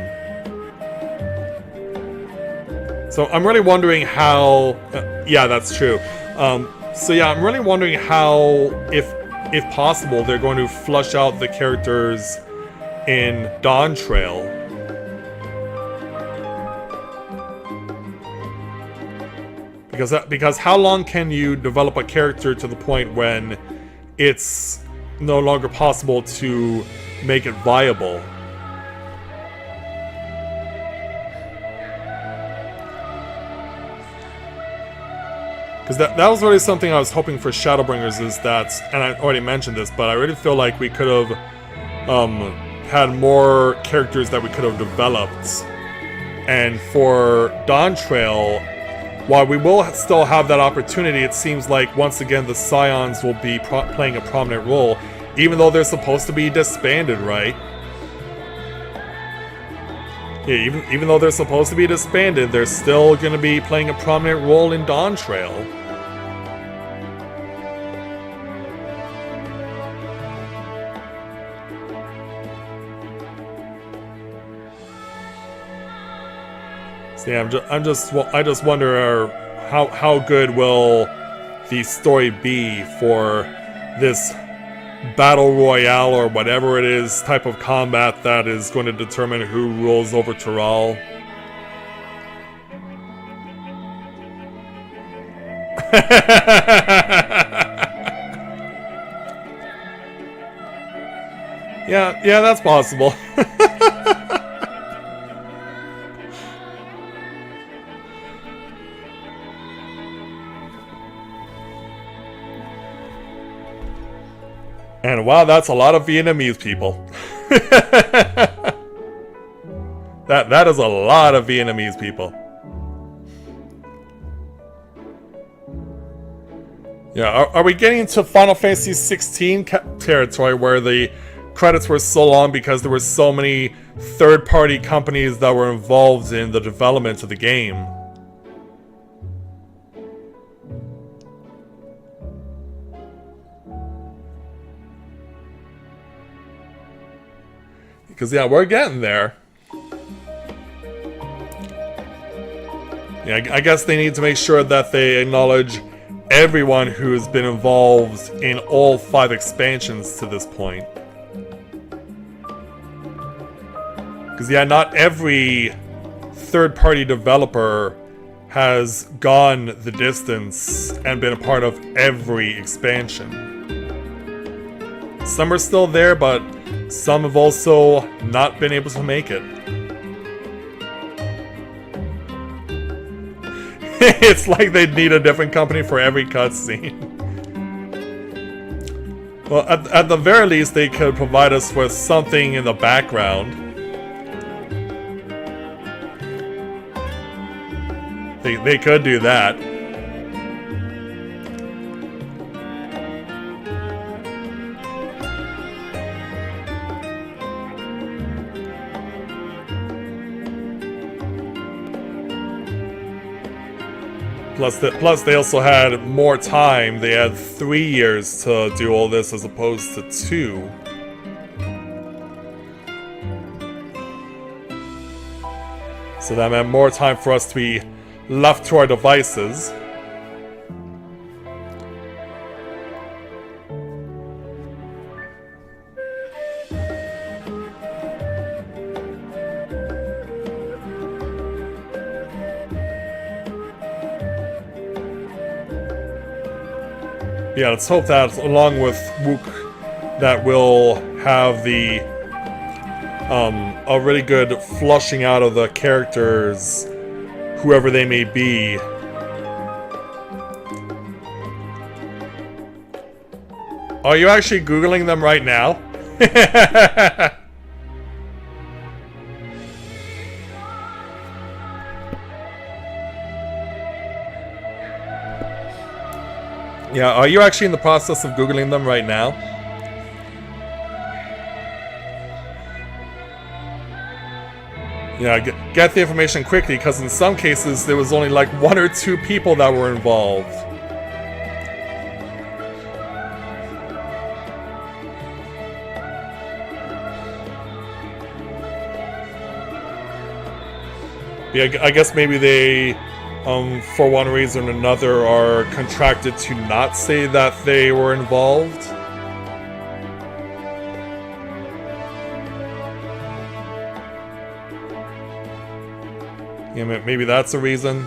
So I'm really wondering how. Yeah, that's true. So yeah, I'm really wondering how, if possible, they're going to flush out the characters in Dawn Trail. Because how long can you develop a character to the point when it's no longer possible to make it viable? Because that was really something I was hoping for Shadowbringers, is that, and I already mentioned this, but I really feel like we could have had more characters that we could have developed. And for Dawn Trail, while we will still have that opportunity, it seems like once again the Scions will be playing a prominent role, even though they're supposed to be disbanded, right? Yeah, even though they're supposed to be disbanded, they're still going to be playing a prominent role in Dawn Trail. So yeah, I just wonder how good will the story be for this battle royale or whatever it is type of combat that is going to determine who rules over Tural. Yeah, that's possible. And wow, that's a lot of Vietnamese people. That is a lot of Vietnamese people. Yeah, are we getting into Final Fantasy 16 territory where the credits were so long because there were so many third-party companies that were involved in the development of the game? Because, yeah, we're getting there. Yeah, I guess they need to make sure that they acknowledge everyone who's been involved in all 5 expansions to this point. Because, yeah, not every third-party developer has gone the distance and been a part of every expansion. Some are still there, but some have also not been able to make it. It's like they'd need a different company for every cutscene. Well, at the very least, they could provide us with something in the background. They could do that. Plus, they also had more time. They had 3 years to do all this as opposed to 2. So that meant more time for us to be left to our devices. Yeah, let's hope that along with Wook that we'll have the a really good flushing out of the characters, whoever they may be. Are you actually Googling them right now? Yeah, are you actually in the process of Googling them right now? Yeah, get the information quickly, because in some cases there was only like 1 or 2 people that were involved. Yeah, I guess maybe they, for one reason or another, are contracted to not say that they were involved. Yeah, maybe that's a reason.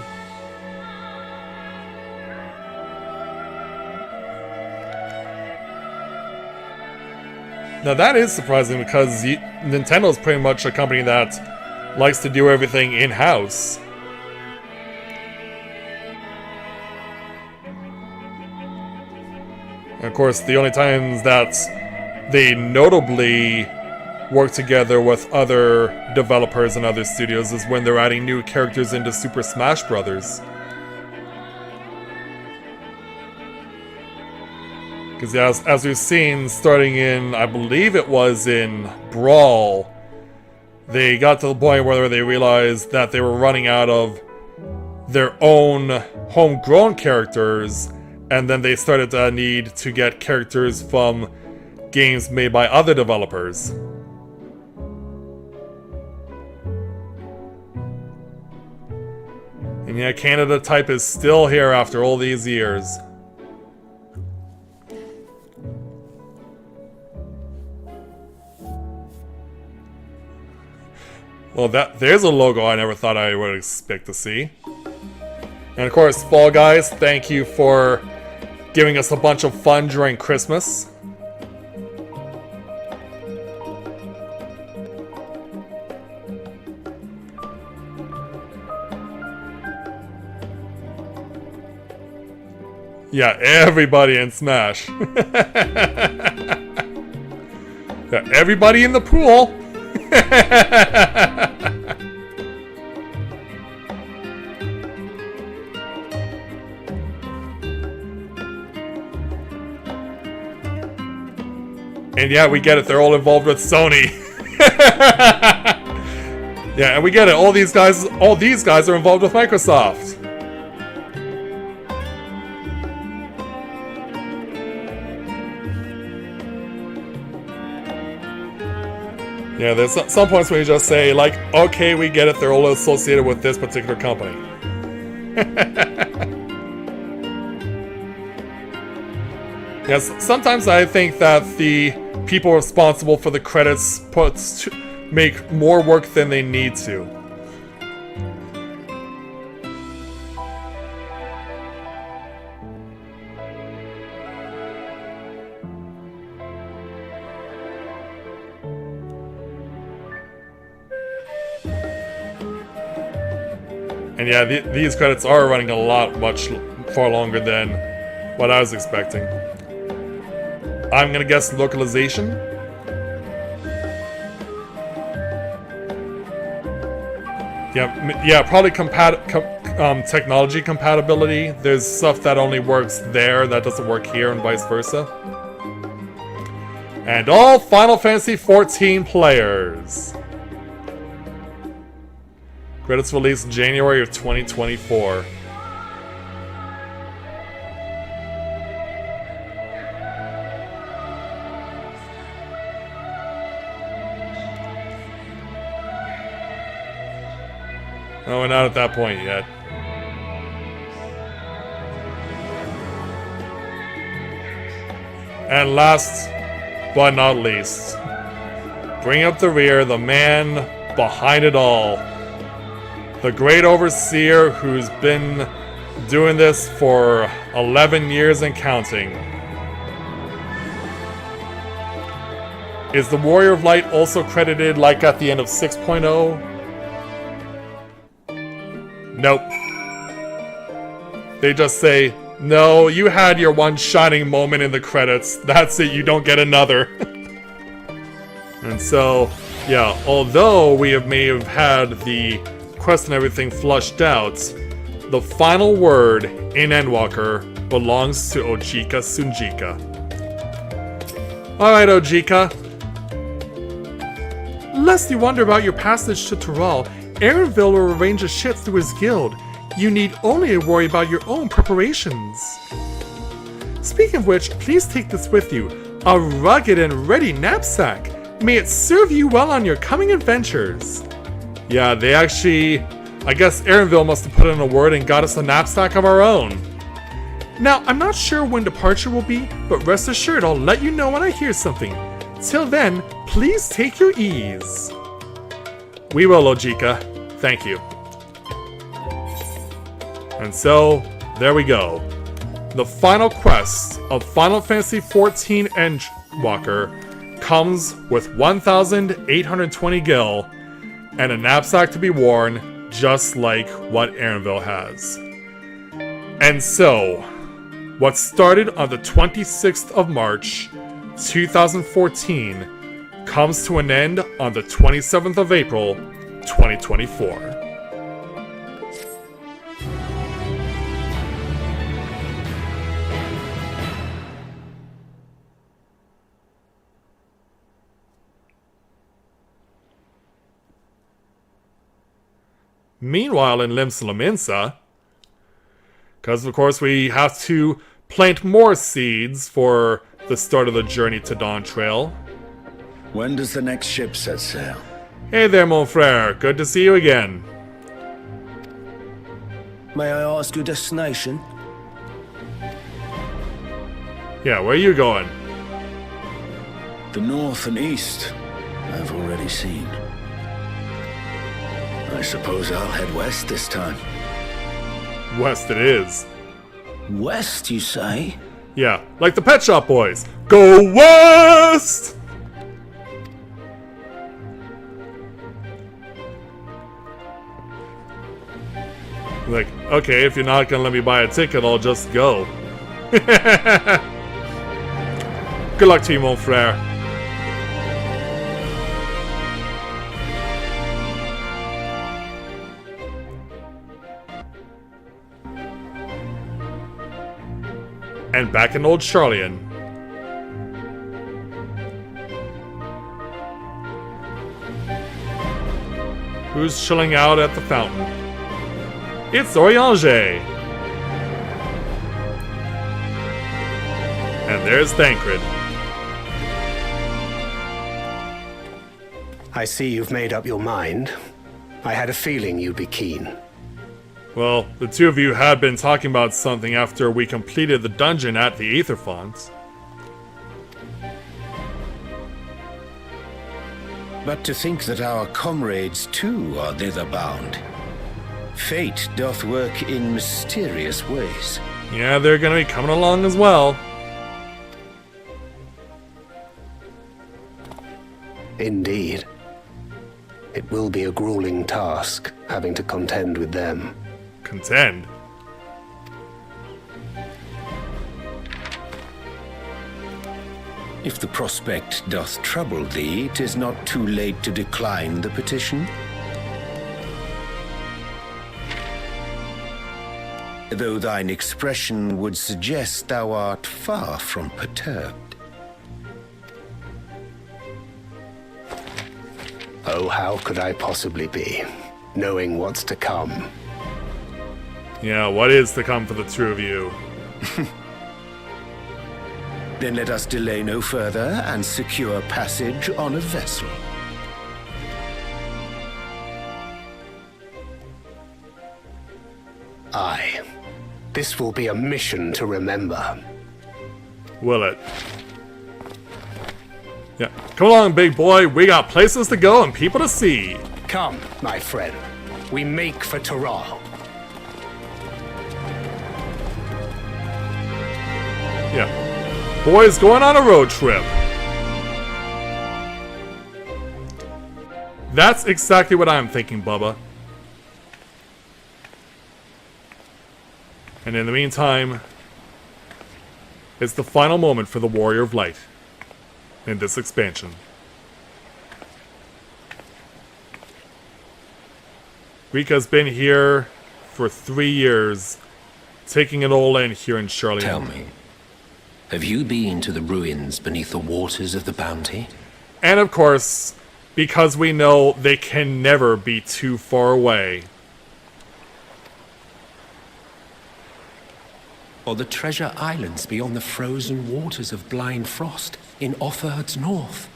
Now that is surprising, because Nintendo is pretty much a company that likes to do everything in-house. And of course, the only times that they notably work together with other developers and other studios is when they're adding new characters into Super Smash Bros. Because as we've seen, starting in, I believe it was in Brawl, they got to the point where they realized that they were running out of their own homegrown characters, and then they started to need to get characters from games made by other developers. And yeah, Canada Type is still here after all these years. Well, there's a logo I never thought I would expect to see. And of course, Fall Guys, thank you for giving us a bunch of fun during Christmas. Yeah, everybody in Smash. Yeah, everybody in the pool. And yeah, we get it. They're all involved with Sony. Yeah, and we get it. All these guys are involved with Microsoft. Yeah, there's some points where you just say, like, okay, we get it. They're all associated with this particular company. Yes, sometimes I think that the people responsible for the credits make more work than they need to. And yeah, these credits are running much far longer than what I was expecting. I'm gonna guess localization. Yeah, probably technology compatibility. There's stuff that only works there that doesn't work here, and vice versa. And all Final Fantasy XIV players. Credits released in January of 2024. No, we're not at that point yet. And last but not least, bring up the rear, the man behind it all. The great overseer who's been doing this for 11 years and counting. Is the Warrior of Light also credited like at the end of 6.0? Nope. They just say, no, you had your one shining moment in the credits. That's it, you don't get another. And so, yeah, although we may have had the quest and everything flushed out, the final word in Endwalker belongs to Ojika Sunjika. Alright, Ojika. Lest you wonder about your passage to Tural, Aaronville will arrange a ship through his guild. You need only worry about your own preparations. Speaking of which, please take this with you. A rugged and ready knapsack. May it serve you well on your coming adventures. Yeah, they actually... I guess Aaronville must have put in a word and got us a knapsack of our own. Now, I'm not sure when departure will be, but rest assured I'll let you know when I hear something. Till then, please take your ease. We will, Ojika. Thank you. And so, there we go. The final quest of Final Fantasy XIV Endwalker comes with 1,820 gil and a knapsack to be worn, just like what Aaronville has. And so, what started on the 26th of March, 2014, comes to an end on the 27th of April, 2024. Meanwhile in Limsa, because of course we have to plant more seeds for the start of the journey to Dawn Trail. When does the next ship set sail? Hey there, mon frere. Good to see you again. May I ask your destination? Yeah, where are you going? The north and east, I've already seen. I suppose I'll head west this time. West it is. West, you say? Yeah, like the Pet Shop Boys. Go west! Like, okay, if you're not gonna let me buy a ticket, I'll just go. Good luck to you, mon frere. And back in Old Charlian. Who's chilling out at the fountain? It's Oriange! And there's Thancred. I see you've made up your mind. I had a feeling you'd be keen. Well, the two of you had been talking about something after we completed the dungeon at the Aether Font. But to think that our comrades too are thither bound. Fate doth work in mysterious ways. Yeah, they're gonna be coming along as well. Indeed. It will be a grueling task, having to contend with them. Contend? If the prospect doth trouble thee, 'tis not too late to decline the petition. Though thine expression would suggest thou art far from perturbed. Oh, how could I possibly be, knowing what's to come? Yeah, what is to come for the two of you? Then let us delay no further and secure passage on a vessel. Aye. This will be a mission to remember. Will it? Yeah. Come along, big boy. We got places to go and people to see. Come, my friend. We make for Tyrrell. Yeah. Boys going on a road trip. That's exactly what I'm thinking, Bubba. And in the meantime, it's the final moment for the Warrior of Light in this expansion. Rika's been here for 3 years, taking it all in here in Charlian. Tell me, have you been to the ruins beneath the waters of the Bounty? And of course, because we know they can never be too far away. Or the treasure islands beyond the frozen waters of Blind Frost in Offerd's north?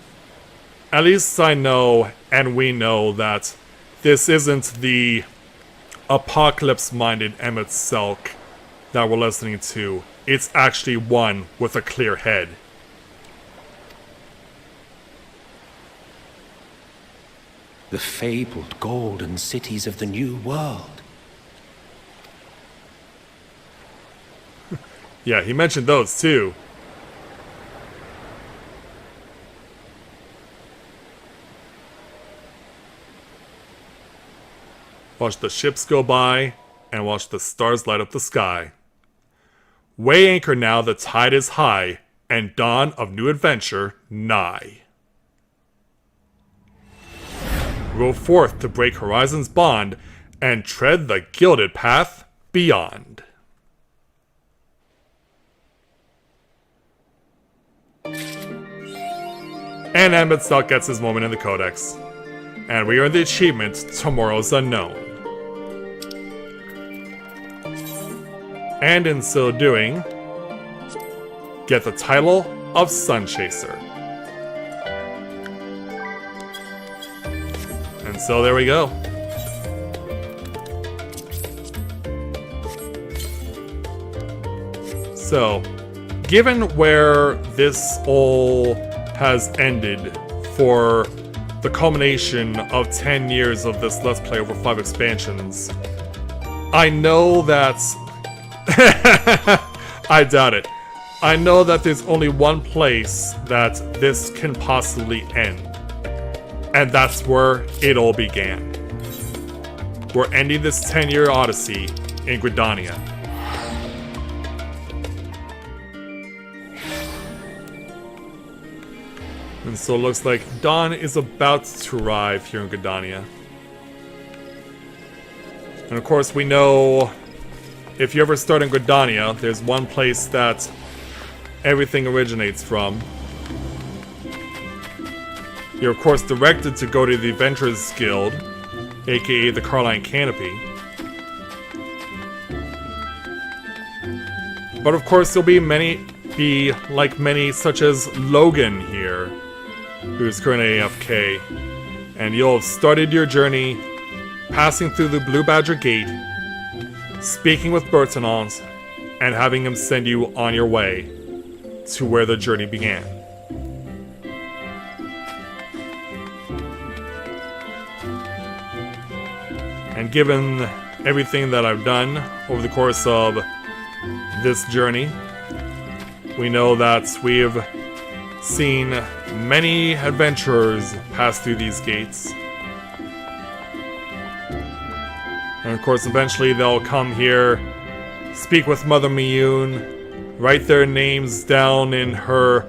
At least I know, and we know, that this isn't the apocalypse-minded Emmett Selk that we're listening to. It's actually one with a clear head. The fabled golden cities of the New World. Yeah, he mentioned those too. Watch the ships go by, and watch the stars light up the sky. Weigh anchor now, the tide is high, and dawn of new adventure nigh. Row forth to break horizon's bond, and tread the gilded path beyond. And Emmett Selk gets his moment in the Codex. And we earn the achievement, Tomorrow's Unknown. And in so doing, get the title of Sun Chaser. And so there we go. So, given where this all has ended for the culmination of 10 years of this Let's Play over 5 expansions, I know that... I doubt it. I know that there's only one place that this can possibly end. And that's where it all began. We're ending this 10-year odyssey in Gridania. And so it looks like dawn is about to arrive here in Gridania. And of course we know if you ever start in Gridania, there's one place that everything originates from. You're of course directed to go to the Adventurers Guild, aka the Carline Canopy. But of course there'll be like many such as Logan here, who's currently AFK. And you'll have started your journey passing through the Blue Badger Gate, speaking with Bertinant, and having him send you on your way to where the journey began. And given everything that I've done over the course of this journey, we know that we've seen many adventurers pass through these gates. And of course, eventually they'll come here, speak with Mother Miyun, write their names down in her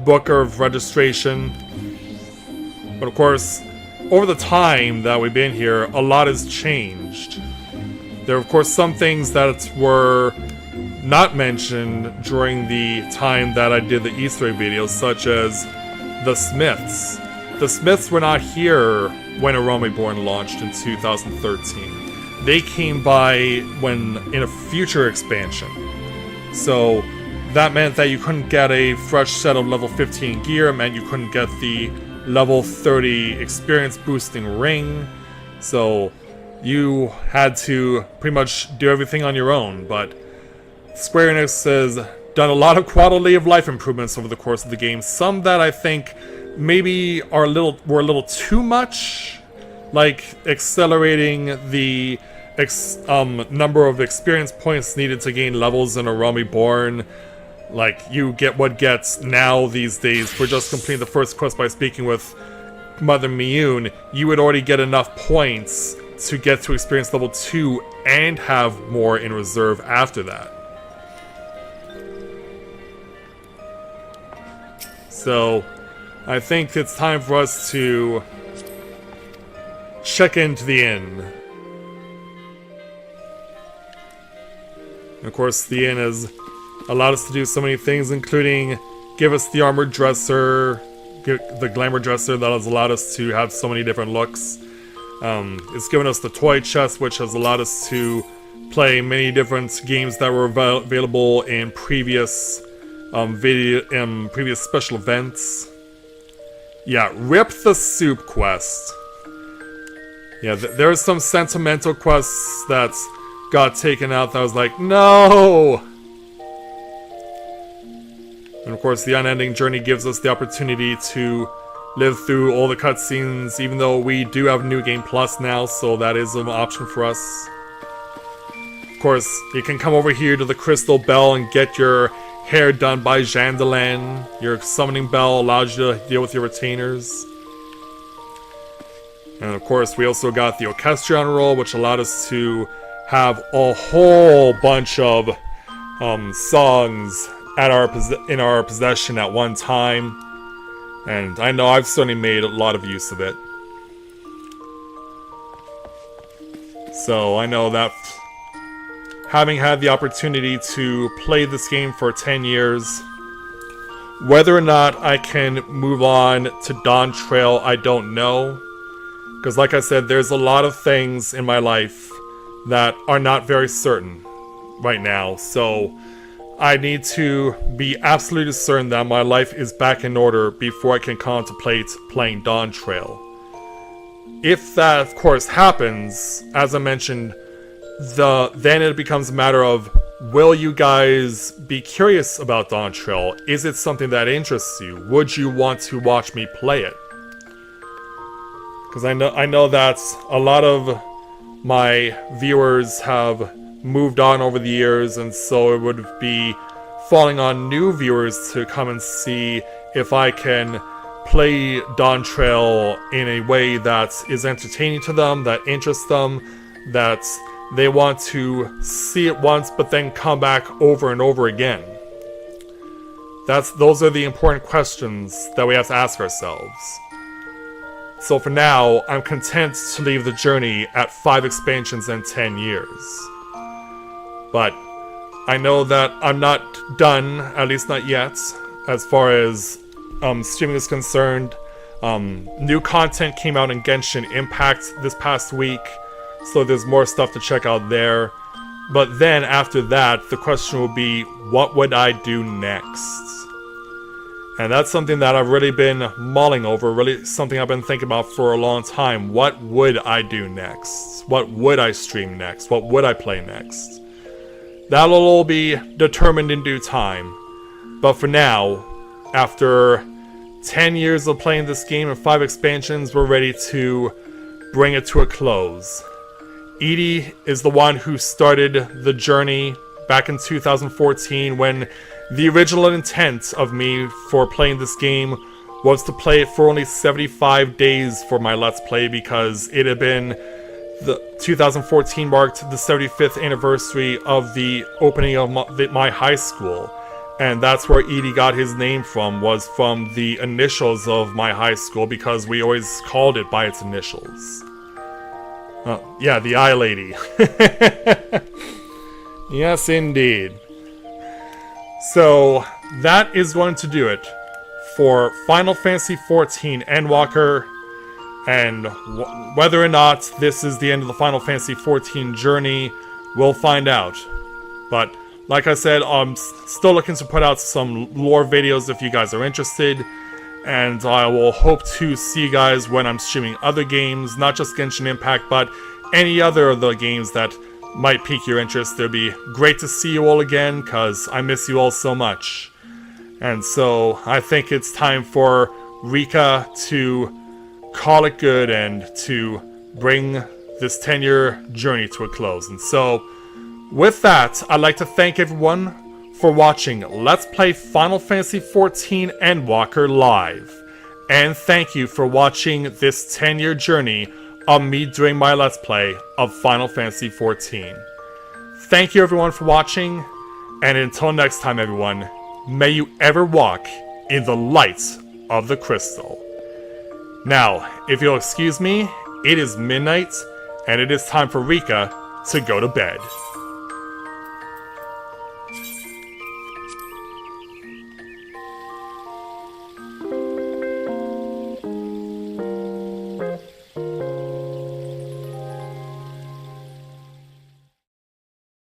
book of registration. But of course, over the time that we've been here, a lot has changed. There are of course some things that were not mentioned during the time that I did the Easter egg videos, such as the Smiths. The Smiths were not here when A Realm Reborn launched in 2013. They came by when in a future expansion. So that meant that you couldn't get a fresh set of level 15 gear, it meant you couldn't get the level 30 experience boosting ring. So you had to pretty much do everything on your own, but Square Enix has done a lot of quality of life improvements over the course of the game. Some that I think maybe were a little too much, like accelerating the number of experience points needed to gain levels in A Realm Reborn. Like, you get what gets now these days for just completing the first quest by speaking with Mother Miyun. You would already get enough points to get to experience level 2 and have more in reserve after that. So, I think it's time for us to check into the inn. And of course, the inn has allowed us to do so many things, including give us the armored dresser, the glamour dresser that has allowed us to have so many different looks. It's given us the toy chest, which has allowed us to play many different games that were available in previous previous special events. Yeah, rip the soup quest. Yeah, there are some sentimental quests that got taken out that I was like, no! And of course, the unending journey gives us the opportunity to live through all the cutscenes, even though we do have New Game Plus now, so that is an option for us. Of course, you can come over here to the Crystal Bell and get your hair done by Jandalan. Your summoning bell allows you to deal with your retainers. And of course, we also got the Orchestrion roll, which allowed us to have a whole bunch of songs in our possession at one time. And I know I've certainly made a lot of use of it. So I know that having had the opportunity to play this game for 10 years, whether or not I can move on to Dawn Trail, I don't know. Because like I said, there's a lot of things in my life that are not very certain right now. So I need to be absolutely certain that my life is back in order before I can contemplate playing Dawn Trail. If that, of course, happens, as I mentioned, then it becomes a matter of, will you guys be curious about Dawn Trail? Is it something that interests you? Would you want to watch me play it? Because I know that a lot of my viewers have moved on over the years, and so it would be falling on new viewers to come and see if I can play Dawn Trail in a way that is entertaining to them, that interests them, that they want to see it once but then come back over and over again. Those are the important questions that we have to ask ourselves. So for now, I'm content to leave the journey at 5 expansions and 10 years. But I know that I'm not done, at least not yet, as far as streaming is concerned. New content came out in Genshin Impact this past week, so there's more stuff to check out there. But then after that, the question will be, what would I do next? And that's something that I've really been mulling over, really something I've been thinking about for a long time. What would I do next? What would I stream next? What would I play next? That'll all be determined in due time. But for now, after 10 years of playing this game and 5 expansions, we're ready to bring it to a close. Edie is the one who started the journey back in 2014 when the original intent of me for playing this game was to play it for only 75 days for my Let's Play, because it had been the 2014 marked the 75th anniversary of the opening of my high school. And that's where Edie got his name from, was from the initials of my high school, because we always called it by its initials. Yeah, the Eye Lady. Yes, indeed. So, that is going to do it for Final Fantasy XIV Endwalker, and whether or not this is the end of the Final Fantasy XIV journey, we'll find out. But, like I said, I'm still looking to put out some lore videos if you guys are interested, and I will hope to see you guys when I'm streaming other games, not just Genshin Impact, but any other of the games that might pique your interest. It'd be great to see you all again, because I miss you all so much. And so, I think it's time for Rika to call it good and to bring this 10-year journey to a close. And so, with that, I'd like to thank everyone for watching Let's Play Final Fantasy XIV Endwalker live. And thank you for watching this 10-year journey of me doing my Let's Play of Final Fantasy XIV. Thank you everyone for watching, and until next time everyone, may you ever walk in the light of the crystal. Now, if you'll excuse me, it is midnight, and it is time for Rika to go to bed.